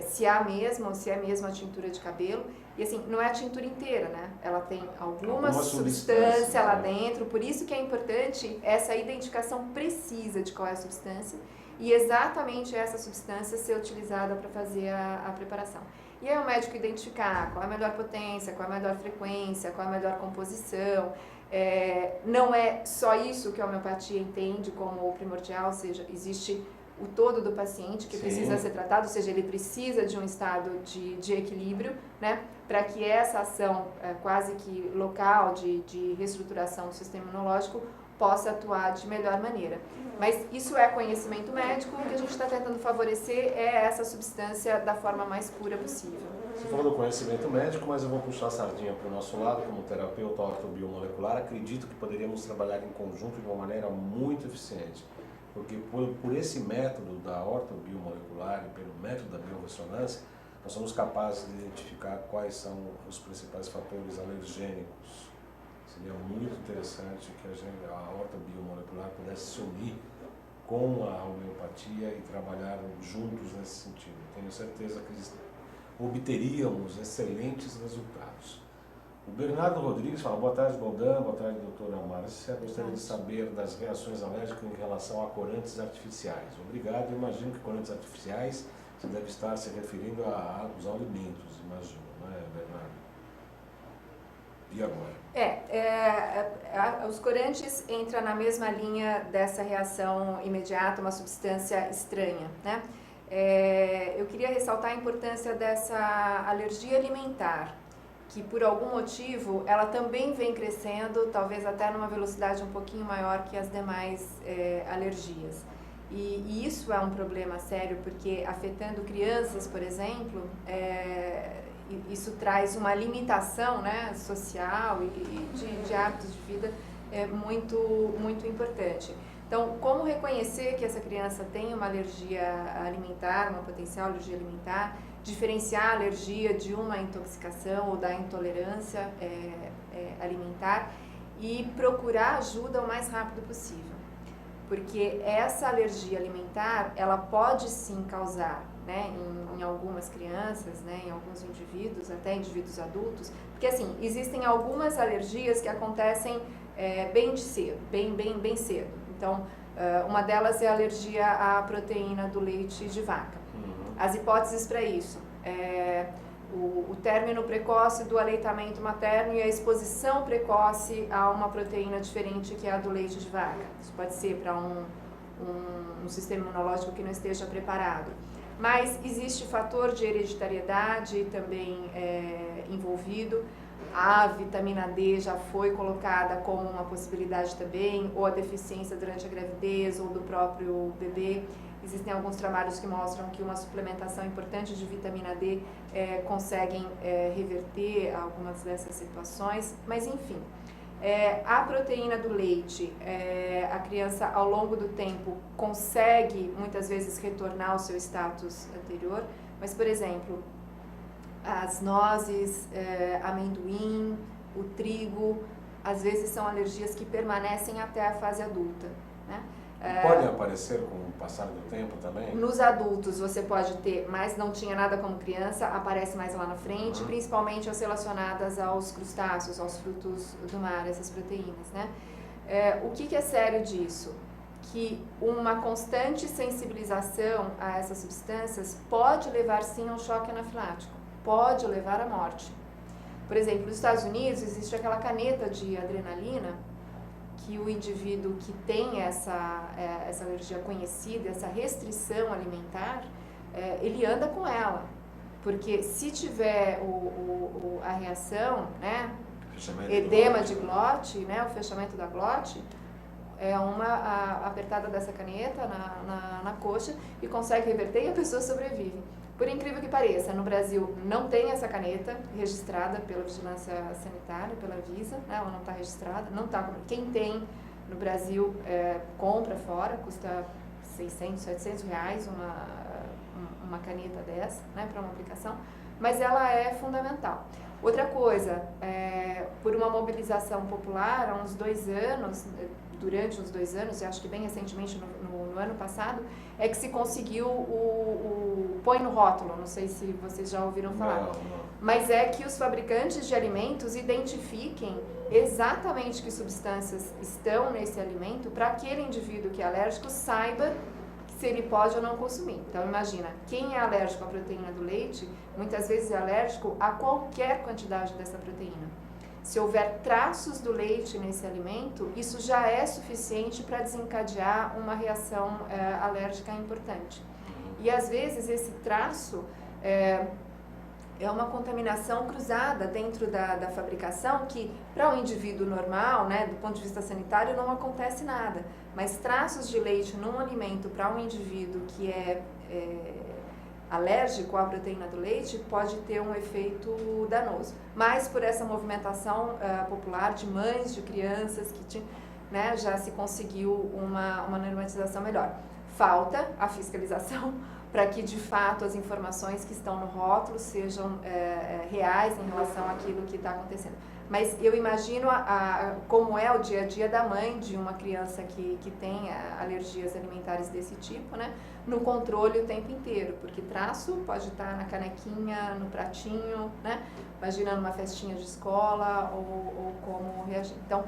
se há mesmo, ou se é mesmo a tintura de cabelo. E assim, não é a tintura inteira, né? Ela tem alguma substância lá dentro, por isso que é importante essa identificação precisa de qual é a substância e exatamente essa substância ser utilizada para fazer a preparação. E aí o médico identificar qual é a melhor potência, qual é a melhor frequência, qual é a melhor composição. Não é só isso que a homeopatia entende como o primordial, ou seja, existe o todo do paciente que precisa ser tratado, ou seja, ele precisa de um estado de equilíbrio, né, para que essa ação quase que local de reestruturação do sistema imunológico possa atuar de melhor maneira. Mas isso é conhecimento médico, o que a gente está tentando favorecer é essa substância da forma mais pura possível. Você falou do conhecimento médico, mas eu vou puxar a sardinha para o nosso lado, como terapeuta ortobiomolecular. Acredito que poderíamos trabalhar em conjunto de uma maneira muito eficiente. Porque por esse método da ortobiomolecular e pelo método da biorressonância, nós somos capazes de identificar quais são os principais fatores alergênicos. Seria muito interessante que a ortobiomolecular pudesse se unir com a homeopatia e trabalhar juntos nesse sentido. Tenho certeza que obteríamos excelentes resultados. O Bernardo Rodrigues fala, boa tarde, Baldan, boa tarde, doutora Márcia. Gostaria de saber das reações alérgicas em relação a corantes artificiais. Obrigado, eu imagino que corantes artificiais você deve estar se referindo aos alimentos, imagino, não é, Bernardo? E agora? Os corantes entram na mesma linha dessa reação imediata, uma substância estranha, né? Eu queria ressaltar a importância dessa alergia alimentar, que por algum motivo ela também vem crescendo, talvez até numa velocidade um pouquinho maior que as demais alergias. E isso é um problema sério, porque afetando crianças, por exemplo, isso traz uma limitação, né, social e de hábitos de vida muito, muito importante. Então, como reconhecer que essa criança tem uma alergia alimentar, uma potencial alergia alimentar, diferenciar a alergia de uma intoxicação ou da intolerância alimentar e procurar ajuda o mais rápido possível. porque essa alergia alimentar, ela pode sim causar, né, em algumas crianças, né, em alguns indivíduos, até indivíduos adultos, porque assim, existem algumas alergias que acontecem bem de cedo, bem cedo. Então, uma delas é a alergia à proteína do leite de vaca. As hipóteses para isso o término precoce do aleitamento materno e a exposição precoce a uma proteína diferente que é a do leite de vaca. Isso pode ser para um sistema imunológico que não esteja preparado. Mas existe fator de hereditariedade também envolvido. A vitamina D já foi colocada como uma possibilidade também, ou a deficiência durante a gravidez ou do próprio bebê. Existem alguns trabalhos que mostram que uma suplementação importante de vitamina D conseguem reverter algumas dessas situações, mas enfim. A proteína do leite, a criança ao longo do tempo consegue muitas vezes retornar ao seu status anterior, mas por exemplo, as nozes, amendoim, o trigo, às vezes são alergias que permanecem até a fase adulta, né? Podem aparecer com o passar do tempo também? Nos adultos você pode ter, mas não tinha nada como criança, aparece mais lá na frente, principalmente as relacionadas aos crustáceos, aos frutos do mar, essas proteínas, né? O que é sério disso? Que uma constante sensibilização a essas substâncias pode levar sim a um choque anafilático, pode levar à morte. Por exemplo, nos Estados Unidos existe aquela caneta de adrenalina que o indivíduo que tem essa alergia conhecida, essa restrição alimentar, ele anda com ela. Porque se tiver a reação, né, edema de glote, né, o fechamento da glote, é uma apertada dessa caneta na coxa e consegue reverter e a pessoa sobrevive. Por incrível que pareça, no Brasil não tem essa caneta registrada pela Vigilância Sanitária, pela Anvisa, né? Ela não está registrada, não tá. Quem tem no Brasil compra fora, custa 600, 700 reais uma caneta dessa, né, para uma aplicação, mas ela é fundamental. Outra coisa, por uma mobilização popular, há uns 2 anos, durante uns 2 anos, e acho que bem recentemente no ano passado, é que se conseguiu o põe no rótulo, não sei se vocês já ouviram falar, não. Mas é que os fabricantes de alimentos identifiquem exatamente que substâncias estão nesse alimento para aquele indivíduo que é alérgico saiba se ele pode ou não consumir. Então imagina, quem é alérgico à proteína do leite, muitas vezes é alérgico a qualquer quantidade dessa proteína. Se houver traços do leite nesse alimento, isso já é suficiente para desencadear uma reação alérgica importante. E às vezes esse traço é uma contaminação cruzada dentro da fabricação que para o indivíduo normal, né, do ponto de vista sanitário, não acontece nada. Mas traços de leite num alimento para um indivíduo que é alérgico à proteína do leite pode ter um efeito danoso. Mas por essa movimentação popular de mães, de crianças, que né, já se conseguiu uma normatização melhor. Falta a fiscalização para que de fato as informações que estão no rótulo sejam reais em relação àquilo que está acontecendo. Mas eu imagino como é o dia a dia da mãe de uma criança que tem alergias alimentares desse tipo, né? No controle o tempo inteiro, porque traço pode estar na canequinha, no pratinho, né? Imagina numa festinha de escola ou como reagir. Então,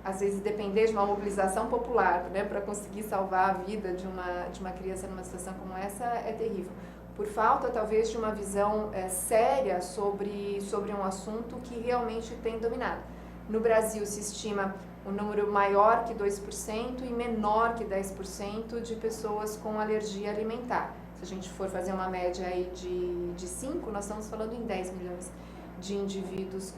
às vezes depender de uma mobilização popular, né, para conseguir salvar a vida de uma criança numa situação como essa é terrível. Por falta, talvez, de uma visão séria sobre um assunto que realmente tem dominado. No Brasil, se estima um número maior que 2% e menor que 10% de pessoas com alergia alimentar. Se a gente for fazer uma média aí de 5, nós estamos falando em 10 milhões de indivíduos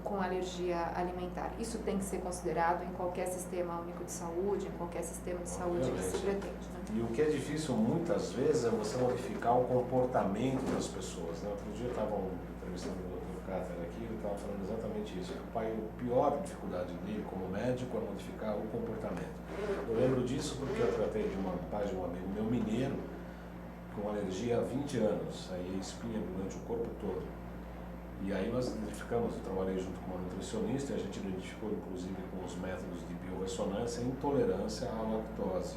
com alergia alimentar. Isso tem que ser considerado em qualquer sistema único de saúde, em qualquer sistema de saúde que se pretende. Né? E o que é difícil muitas vezes é você modificar o comportamento das pessoas. Né? Outro dia eu estava entrevistando o Dr. Cáter aqui, ele estava falando exatamente isso. O pai, a pior dificuldade dele como médico é modificar o comportamento. Eu lembro disso porque eu tratei de um amigo meu mineiro com alergia há 20 anos, aí espinha durante o corpo todo. E aí nós identificamos, eu trabalhei junto com uma nutricionista e a gente identificou, inclusive, com os métodos de biorressonância, a intolerância à lactose.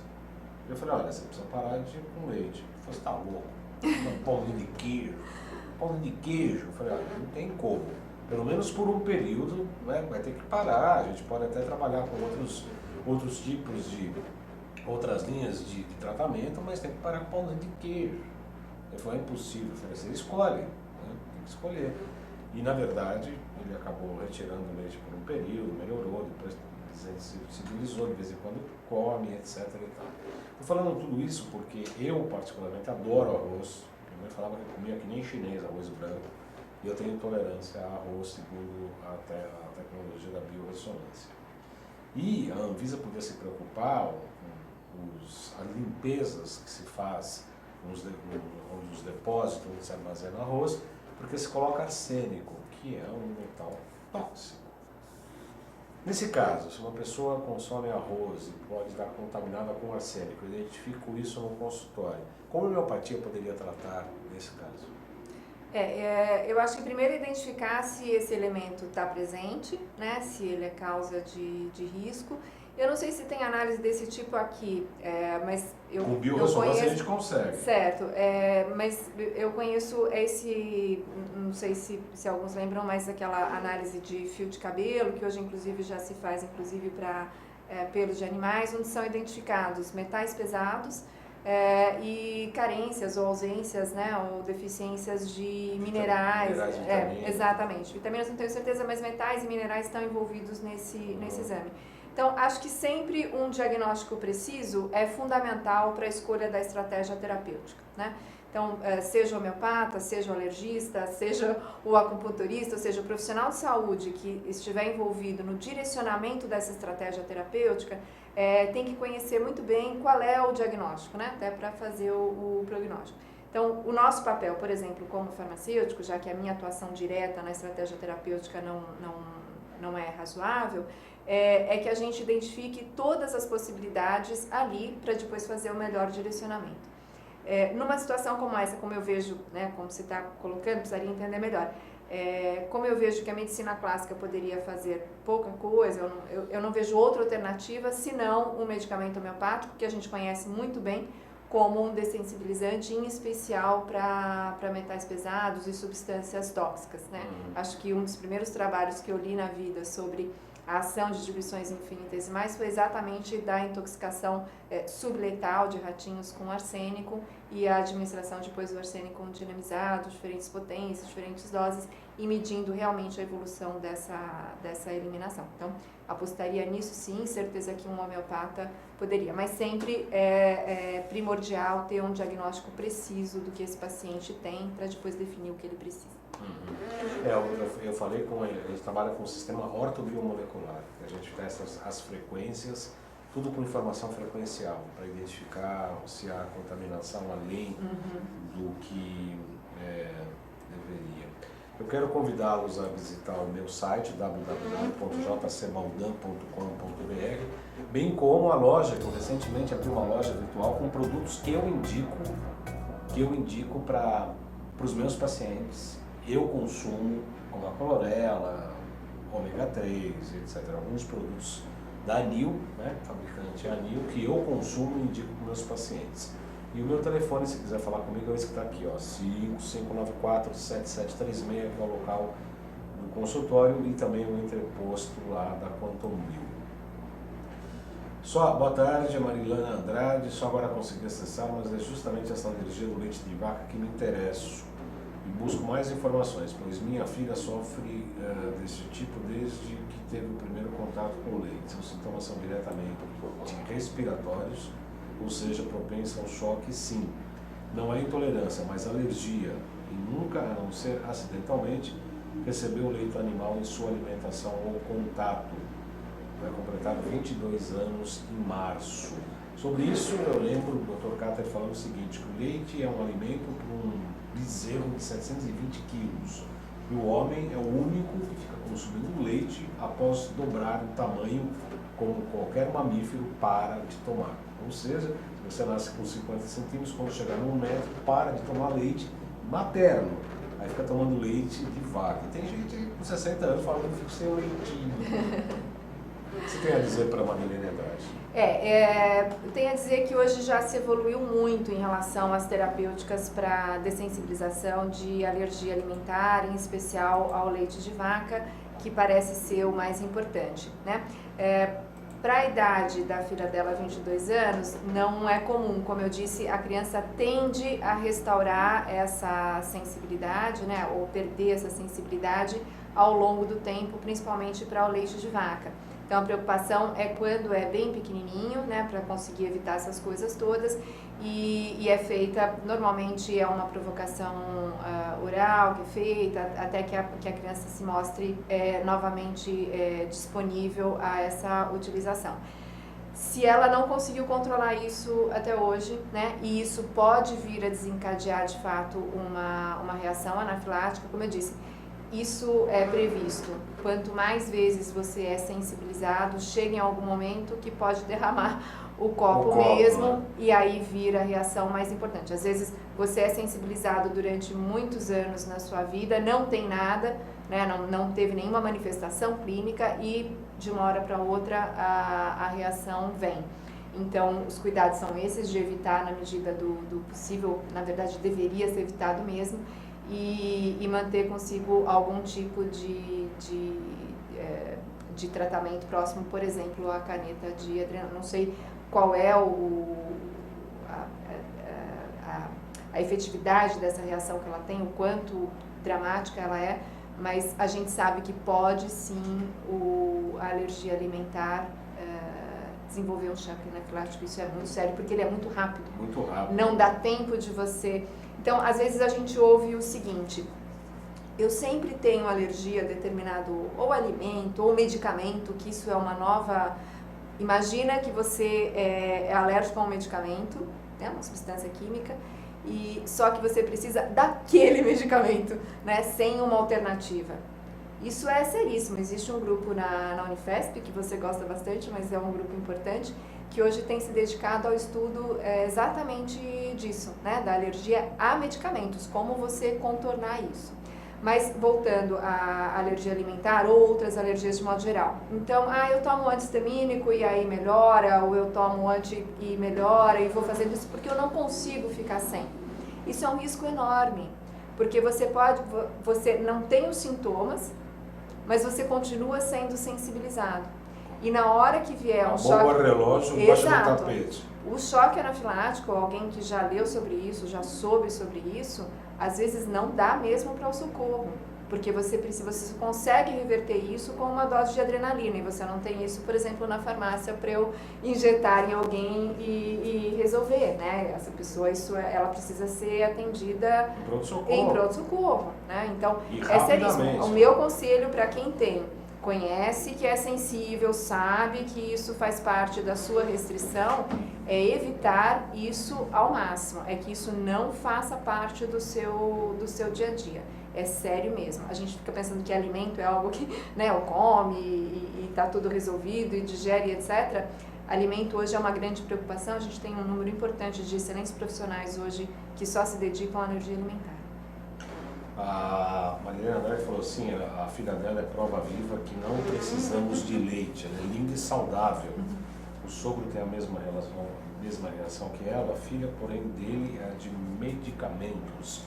Eu falei, olha, você precisa parar de ir com leite. Ele falou, você tá louco? Um pãozinho de queijo. Pãozinho de queijo. Eu falei, olha, não tem como. Pelo menos por um período, né, vai ter que parar. A gente pode até trabalhar com outros tipos de, outras linhas de tratamento, mas tem que parar com pãozinho de queijo. Ele falou, é impossível. Eu falei, você escolhe, né? Tem que escolher. E na verdade, ele acabou retirando o leite por um período, melhorou, depois se civilizou, de vez em quando come, etc. E tal. Estou falando tudo isso porque eu, particularmente, adoro arroz. Minha mãe falava que eu comia que nem chinês, arroz branco. E eu tenho intolerância a arroz, segundo a tecnologia da biorressonância. E a Anvisa podia se preocupar com as limpezas que se faz nos depósitos onde se armazena arroz, porque se coloca arsênico, que é um metal tóxico. Nesse caso, se uma pessoa consome arroz e pode estar contaminada com arsênico, eu identifico isso no consultório. Como a homeopatia poderia tratar nesse caso? Eu acho que primeiro identificar se esse elemento está presente, né, se ele é causa de risco. Eu não sei se tem análise desse tipo aqui, mas com biorressonância a gente consegue. Certo, mas eu conheço não sei se alguns lembram, mas aquela análise de fio de cabelo, que hoje inclusive já se faz inclusive para pelos de animais, onde são identificados metais pesados e carências ou ausências, né, ou deficiências de minerais. Vitaminas. Exatamente, vitaminas não tenho certeza, mas metais e minerais estão envolvidos nesse exame. Então, acho que sempre um diagnóstico preciso é fundamental para a escolha da estratégia terapêutica, né? Então, seja o homeopata, seja o alergista, seja o acupunturista, ou seja, o profissional de saúde que estiver envolvido no direcionamento dessa estratégia terapêutica, tem que conhecer muito bem qual é o diagnóstico, né? Até para fazer o prognóstico. Então, o nosso papel, por exemplo, como farmacêutico, já que a minha atuação direta na estratégia terapêutica não é razoável, é que a gente identifique todas as possibilidades ali para depois fazer o melhor direcionamento. Numa situação como essa, como eu vejo, né, como você está colocando, precisaria entender melhor. Como eu vejo que a medicina clássica poderia fazer pouca coisa, eu não vejo outra alternativa senão um medicamento homeopático, que a gente conhece muito bem como um dessensibilizante, em especial para metais pesados e substâncias tóxicas, né? Acho que um dos primeiros trabalhos que eu li na vida sobre a ação de diluições infinitesimais foi exatamente da intoxicação subletal de ratinhos com arsênico e a administração depois do arsênico dinamizado, diferentes potências, diferentes doses, e medindo realmente a evolução dessa eliminação. Então, apostaria nisso sim, certeza que um homeopata poderia, mas sempre é primordial ter um diagnóstico preciso do que esse paciente tem para depois definir o que ele precisa. Eu falei com ele, a gente trabalha com o sistema ortobiomolecular, que a gente testa as frequências, tudo com informação frequencial, para identificar se há contaminação além do que deveria. Eu quero convidá-los a visitar o meu site, www.jcmaldan.com.br, bem como a loja, que eu recentemente abri uma loja virtual com produtos que eu indico para os meus pacientes. Eu consumo, como a clorela, ômega 3, etc. Alguns produtos da Anil, né, fabricante Anil, que eu consumo e indico para meus pacientes. E o meu telefone, se quiser falar comigo, é esse que está aqui, ó, 5594-7736, que é o local do consultório, e também o entreposto lá da Quantum Bio. Boa tarde, Marilana Andrade. Só agora consegui acessar, mas é justamente essa alergia do leite de vaca que me interesso. E busco mais informações, pois minha filha sofre desse tipo desde que teve o primeiro contato com o leite. Os sintomas são diretamente respiratórios, ou seja, propensa ao choque, sim. Não é intolerância, mas alergia. E nunca, a não ser acidentalmente, recebeu leite animal em sua alimentação ou contato. Vai completar 22 anos em março. Sobre isso, eu lembro do Dr. Cáter falando o seguinte, que o leite é um alimento para um bezerro de 720 quilos. E o homem é o único que fica consumindo leite após dobrar o tamanho, como qualquer mamífero para de tomar. Ou seja, se você nasce com 50 centímetros, quando chegar no 1 metro, para de tomar leite materno. aí fica tomando leite de vaca. E tem gente com 60 anos falando que fica sem leitinho. O que você tem a dizer para a Marilene Andrade? Tenho a dizer que hoje já se evoluiu muito em relação às terapêuticas para dessensibilização de alergia alimentar, em especial ao leite de vaca, que parece ser o mais importante, né? Para a idade da filha dela, 22 anos, não é comum. Como eu disse, a criança tende a restaurar essa sensibilidade, né, ou perder essa sensibilidade ao longo do tempo, principalmente para o leite de vaca. Então a preocupação é quando é bem pequenininho, né, para conseguir evitar essas coisas todas, e é feita, normalmente é uma provocação oral que é feita até que a criança se mostre novamente disponível a essa utilização. Se ela não conseguiu controlar isso até hoje, né, e isso pode vir a desencadear de fato uma reação anafilática, como eu disse, isso é previsto. Quanto mais vezes você é sensibilizado, chega em algum momento que pode derramar o copo mesmo, né? E aí vira a reação mais importante. Às vezes você é sensibilizado durante muitos anos na sua vida, não tem nada, né? Não teve nenhuma manifestação clínica e de uma hora para outra a reação vem. Então os cuidados são esses, de evitar na medida do possível, na verdade deveria ser evitado mesmo, e manter consigo algum tipo de tratamento próximo, por exemplo, a caneta de adrenalina. Não sei qual é a efetividade dessa reação que ela tem, o quanto dramática ela é, mas a gente sabe que pode sim a alergia alimentar desenvolver um choque anafilático. Isso é muito sério, porque ele é muito rápido. Muito rápido. Não dá tempo de você... Então, às vezes a gente ouve o seguinte: eu sempre tenho alergia a determinado ou alimento ou medicamento, que isso é uma nova... Imagina que você é alérgico a um medicamento, né, uma substância química, e só que você precisa daquele medicamento, né, sem uma alternativa. Isso é seríssimo. Existe um grupo na Unifesp, que você gosta bastante, mas é um grupo importante, que hoje tem se dedicado ao estudo exatamente disso, né, da alergia a medicamentos, como você contornar isso. Mas voltando à alergia alimentar ou outras alergias de modo geral. Então, eu tomo antihistamínico e aí melhora, ou eu tomo anti e melhora, e vou fazendo isso porque eu não consigo ficar sem. Isso é um risco enorme, porque você não tem os sintomas, mas você continua sendo sensibilizado. E na hora que vier um choque... bomba relógio embaixo do tapete. O choque anafilático, alguém que já leu sobre isso, já soube sobre isso, às vezes não dá mesmo para o socorro. Porque você consegue reverter isso com uma dose de adrenalina, e você não tem isso, por exemplo, na farmácia para eu injetar em alguém e resolver, né? Essa pessoa, ela precisa ser atendida em pronto-socorro, né? Então, é seríssimo. O meu conselho para quem conhece que é sensível, sabe que isso faz parte da sua restrição, é evitar isso ao máximo, é que isso não faça parte do seu dia a dia. É sério mesmo. A gente fica pensando que alimento é algo que, né, eu come e tá tudo resolvido e digere, etc. Alimento hoje é uma grande preocupação. A gente tem um número importante de excelentes profissionais hoje que só se dedicam à alergia alimentar. A Marilene Andrade falou assim, a filha dela é prova viva que não precisamos de leite, ela é linda e saudável. O sogro tem a mesma reação que ela, a filha, porém, dele é de medicamentos.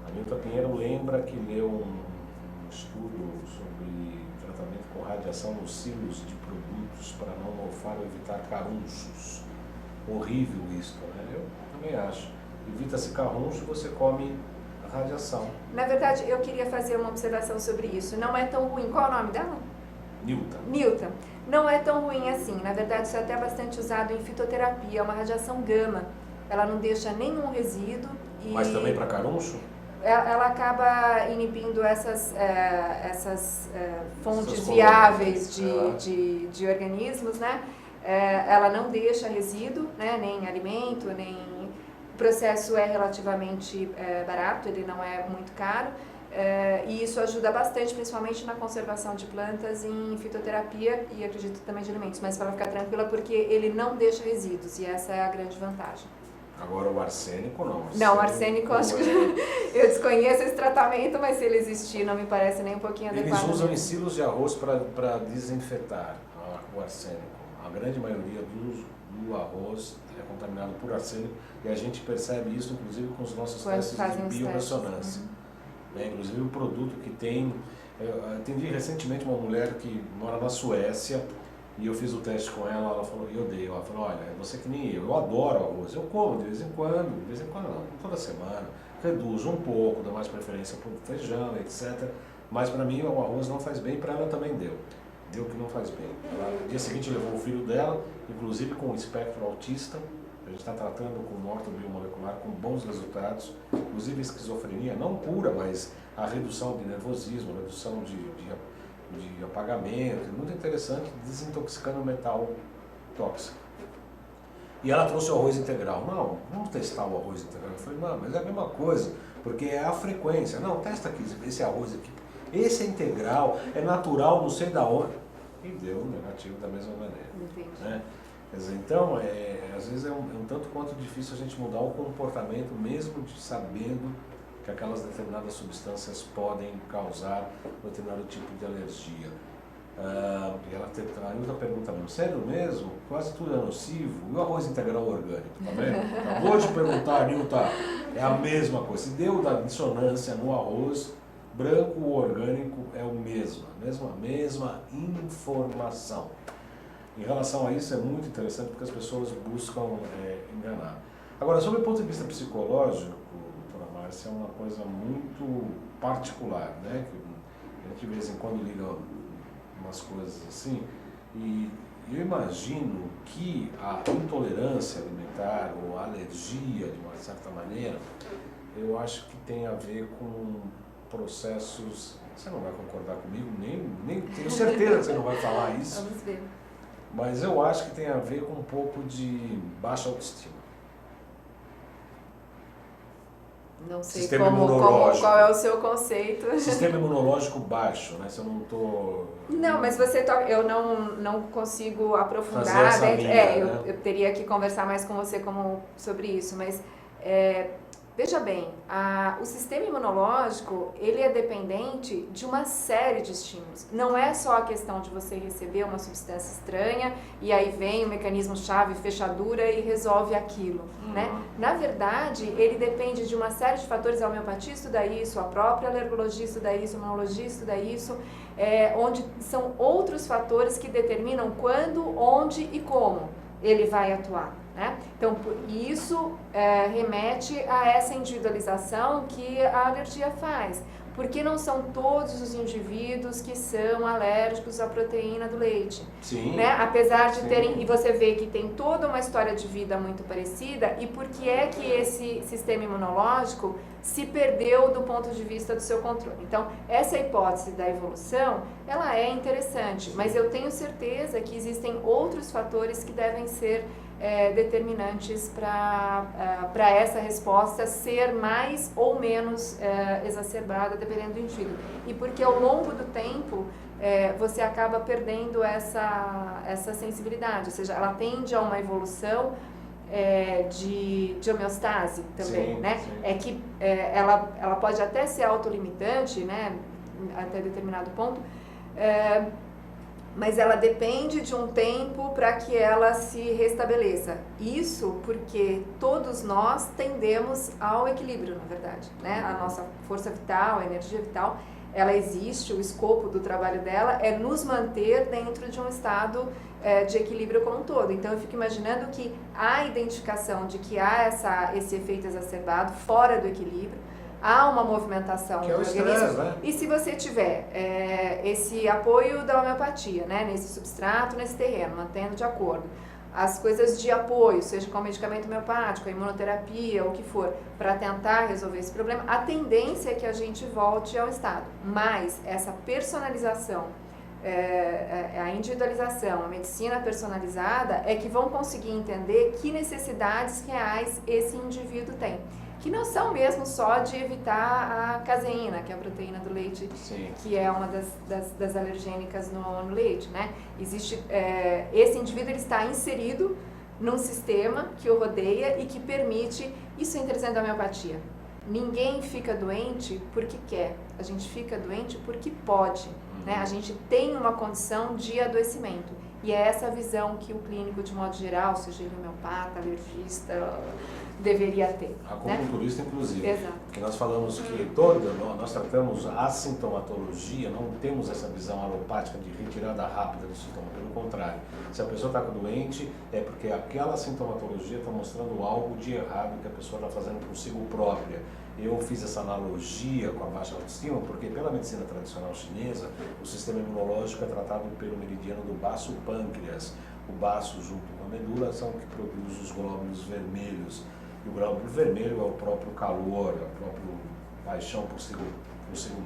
A Nilton Pinheiro lembra que leu um estudo sobre tratamento com radiação nos silos de produtos para não mofar ou evitar carunchos. Horrível isso, né? Eu também acho. Evita-se caruncho, você come radiação. Na verdade, eu queria fazer uma observação sobre isso. Não é tão ruim. Qual é o nome dela? Nilton. Não é tão ruim assim. Na verdade, isso é até bastante usado em fitoterapia. É uma radiação gama. Ela não deixa nenhum resíduo. Mas também para caruncho? Ela acaba inibindo essas fontes viáveis de organismos, né? Ela não deixa resíduo, né? Nem alimento, nem... O processo é relativamente barato, ele não é muito caro, e isso ajuda bastante, principalmente na conservação de plantas em fitoterapia e acredito também de alimentos, mas para ficar tranquila porque ele não deixa resíduos e essa é a grande vantagem. Agora o arsênico não. Não, o arsênico acho que eu desconheço esse tratamento, mas se ele existir não me parece nem um pouquinho adequado. Eles usam em silos de arroz para desinfetar o arsênico. A grande maioria do arroz é contaminado por arsênico e a gente percebe isso inclusive com os nossos testes de biorressonância. Inclusive o produto que tem... Eu atendi recentemente uma mulher que mora na Suécia e eu fiz o teste com ela, ela falou, eu dei, ela falou, olha, você que nem eu adoro arroz, eu como de vez em quando não, toda semana, reduzo um pouco, dou mais preferência para o feijão, etc. Mas para mim o arroz não faz bem, para ela também deu que não faz bem. Ela, no dia seguinte levou o filho dela, inclusive com o espectro autista, a gente está tratando com ortobiomolecular com bons resultados, inclusive esquizofrenia, não cura, mas a redução de nervosismo, a redução de apagamento, muito interessante, desintoxicando metal tóxico. E ela trouxe o arroz integral. Não, vamos testar o arroz integral. Eu falei, não, mas é a mesma coisa, porque é a frequência. Não, testa aqui, esse arroz aqui. Esse é integral, é natural, não sei da onde. E deu negativo da mesma maneira. Entendi. Né? Quer dizer, então, às vezes é um tanto quanto difícil a gente mudar o comportamento, mesmo sabendo que aquelas determinadas substâncias podem causar determinado tipo de alergia. E ela tem outra pergunta mesmo, sério mesmo? Quase tudo é nocivo? E o arroz integral orgânico, tá vendo? Acabou de perguntar, Nilton, é a mesma coisa. Se deu da dissonância no arroz, branco ou orgânico é o mesmo, a mesma informação. Em relação a isso é muito interessante porque as pessoas buscam enganar. Agora, sobre o ponto de vista psicológico, é uma coisa muito particular, né? Que a gente de vez em quando liga umas coisas assim, e eu imagino que a intolerância alimentar ou a alergia, de uma certa maneira, eu acho que tem a ver com processos, você não vai concordar comigo, nem tenho certeza que você não vai falar isso. Vamos ver. Mas eu acho que tem a ver com um pouco de baixa autoestima. Não sei qual é o seu conceito. Sistema imunológico baixo, né? Se eu não estou... Não, mas eu não consigo aprofundar. Eu teria que conversar mais com você sobre isso, mas veja bem, o sistema imunológico, ele é dependente de uma série de estímulos. Não é só a questão de você receber uma substância estranha e aí vem o mecanismo-chave, fechadura e resolve aquilo, né? Na verdade, ele depende de uma série de fatores. A homeopatia estuda isso, a própria alergologia estuda isso, a imunologia estuda isso, onde são outros fatores que determinam quando, onde e como ele vai atuar. Né? Então, isso remete a essa individualização que a alergia faz, porque não são todos os indivíduos que são alérgicos à proteína do leite. Sim. Né? Apesar de terem, e você vê que tem toda uma história de vida muito parecida, e por que é que esse sistema imunológico se perdeu do ponto de vista do seu controle. Então, essa hipótese da evolução, ela é interessante, mas eu tenho certeza que existem outros fatores que devem ser determinantes para essa resposta ser mais ou menos exacerbada, dependendo do indivíduo. E porque ao longo do tempo você acaba perdendo essa sensibilidade, ou seja, ela tende a uma evolução de homeostase também, sim, né? Sim. É que ela pode até ser autolimitante, né? Até determinado ponto, mas ela depende de um tempo para que ela se restabeleça. Isso porque todos nós tendemos ao equilíbrio, na verdade, né? A nossa força vital, a energia vital, ela existe, o escopo do trabalho dela é nos manter dentro de um estado de equilíbrio como um todo. Então eu fico imaginando que a identificação de que há esse efeito exacerbado fora do equilíbrio, há uma movimentação do organismo. Né? E se você tiver esse apoio da homeopatia, né, nesse substrato, nesse terreno, mantendo de acordo, as coisas de apoio, seja com medicamento homeopático, a imunoterapia, o que for, para tentar resolver esse problema, a tendência é que a gente volte ao estado. Mas essa personalização, a individualização, a medicina personalizada, é que vão conseguir entender que necessidades reais esse indivíduo tem. Que não são mesmo só de evitar a caseína, que é a proteína do leite, Sim. que é uma das alergênicas no leite, né? Existe, esse indivíduo ele está inserido num sistema que o rodeia e que permite, isso é interessante da homeopatia, ninguém fica doente porque quer, a gente fica doente porque pode, né? A gente tem uma condição de adoecimento. E é essa visão que o clínico, de modo geral, seja ele homeopata, alergista, deveria ter. Acupunturista, né? Inclusive. Exato. Porque nós falamos que nós tratamos a sintomatologia, não temos essa visão alopática de retirada rápida do sintoma, pelo contrário. Se a pessoa está doente, é porque aquela sintomatologia está mostrando algo de errado que a pessoa está fazendo consigo própria. Eu fiz essa analogia com a baixa autoestima porque pela medicina tradicional chinesa, o sistema imunológico é tratado pelo meridiano do baço pâncreas. O baço junto com a medula são o que produz os glóbulos vermelhos. E o glóbulo vermelho é o próprio calor, é a própria paixão por si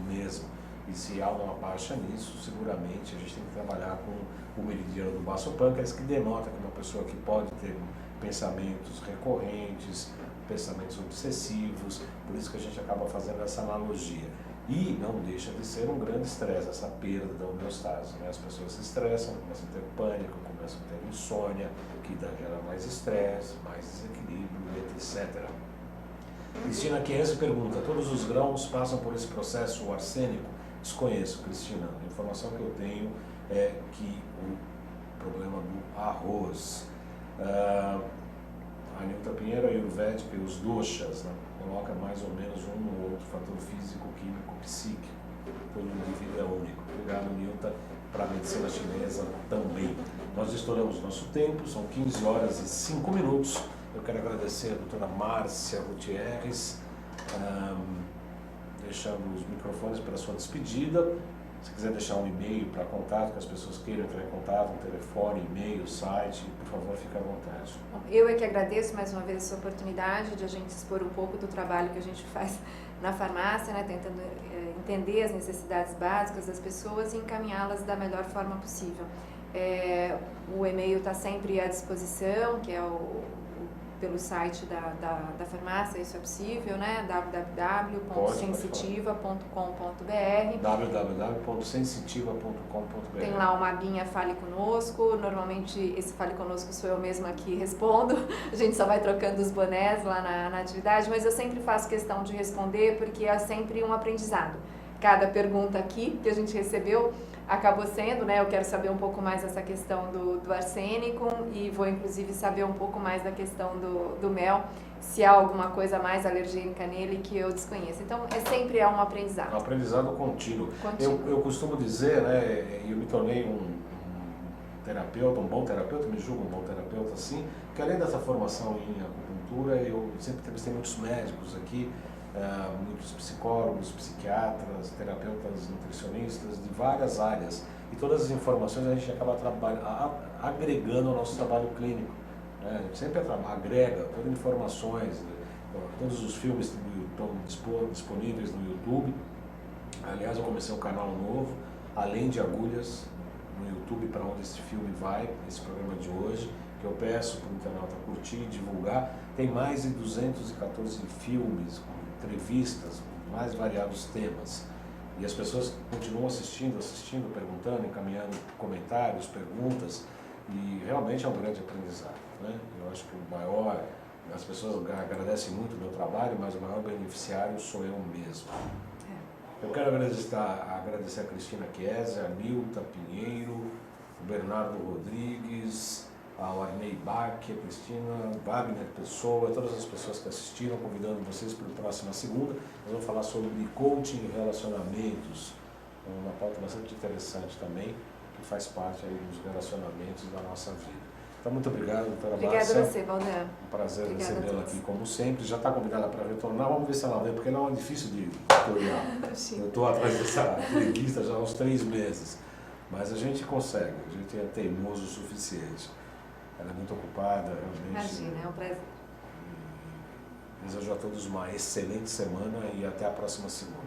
mesmo. E se há uma baixa nisso, seguramente a gente tem que trabalhar com o meridiano do baço pâncreas, que denota que uma pessoa que pode ter pensamentos recorrentes, pensamentos obsessivos, por isso que a gente acaba fazendo essa analogia. E não deixa de ser um grande estresse, essa perda da homeostase, né? As pessoas se estressam, começam a ter pânico, começam a ter insônia, que gera mais estresse, mais desequilíbrio, etc. Cristina Chiesi pergunta, todos os grãos passam por esse processo arsênico? Desconheço, Cristina. A informação que eu tenho é que o problema do arroz. A Nilta Pinheiro, a Ayurvédica e os doshas, né? Coloca mais ou menos um ou outro fator físico, químico, psíquico. Todo indivíduo é único. Obrigado, Nilta, para a medicina chinesa também. Nós estouramos nosso tempo, são 15 horas e 5 minutos. Eu quero agradecer a doutora Márcia Gutierrez, deixando os microfones para a sua despedida. Se quiser deixar um e-mail para contato, que as pessoas queiram entrar em contato, um telefone, e-mail, site, por favor, fique à vontade. Eu é que agradeço mais uma vez essa oportunidade de a gente expor um pouco do trabalho que a gente faz na farmácia, né, tentando entender as necessidades básicas das pessoas e encaminhá-las da melhor forma possível. O e-mail está sempre à disposição, que é pelo site da farmácia, isso é possível, né? www.sensitiva.com.br www.sensitiva.com.br. Tem lá uma abinha Fale Conosco, normalmente esse Fale Conosco sou eu mesma que respondo, a gente só vai trocando os bonés lá na atividade, mas eu sempre faço questão de responder porque é sempre um aprendizado. Cada pergunta aqui que a gente recebeu acabou sendo, né? Eu quero saber um pouco mais dessa questão do arsênico e vou inclusive saber um pouco mais da questão do mel, se há alguma coisa mais alergênica nele que eu desconheço. Então, sempre é um aprendizado. Um aprendizado contínuo. Eu costumo dizer, né, eu me tornei um terapeuta, um bom terapeuta, me julgo um bom terapeuta assim, que além dessa formação em acupuntura, eu sempre entrevistei muitos médicos aqui, muitos psicólogos, psiquiatras, terapeutas nutricionistas de várias áreas. E todas as informações a gente acaba agregando ao nosso trabalho clínico. Né? A gente sempre agrega todas as informações, todos os filmes estão disponíveis no YouTube. Aliás, eu comecei um canal novo, Além de Agulhas, no YouTube, para onde esse filme vai, esse programa de hoje, que eu peço para o internauta curtir e divulgar. Tem mais de 214 filmes, entrevistas, mais variados temas. E as pessoas continuam assistindo, perguntando, encaminhando comentários, perguntas, e realmente é um grande aprendizado, né? Eu acho que as pessoas agradecem muito o meu trabalho, mas o maior beneficiário sou eu mesmo. Eu quero agradecer a Cristina Chiesi, a Nilta Pinheiro, o Bernardo Rodrigues, ao Arnei Bach, a Cristina, Wagner Pessoa, todas as pessoas que assistiram, convidando vocês para a próxima segunda. Nós vamos falar sobre coaching e relacionamentos, uma pauta bastante interessante também, que faz parte aí dos relacionamentos da nossa vida. Então, muito obrigado, doutora Márcia. Obrigada a você, Valdan. Um prazer recebê-la aqui, como sempre. Já está convidada para retornar. Vamos ver se ela vem, porque ela é difícil de tutorial. Eu estou atrás dessa entrevista já há uns 3 meses. Mas a gente consegue, a gente é teimoso o suficiente. Ela é muito ocupada, realmente. Imagina, é um prazer. Desejo a todos uma excelente semana e até a próxima segunda.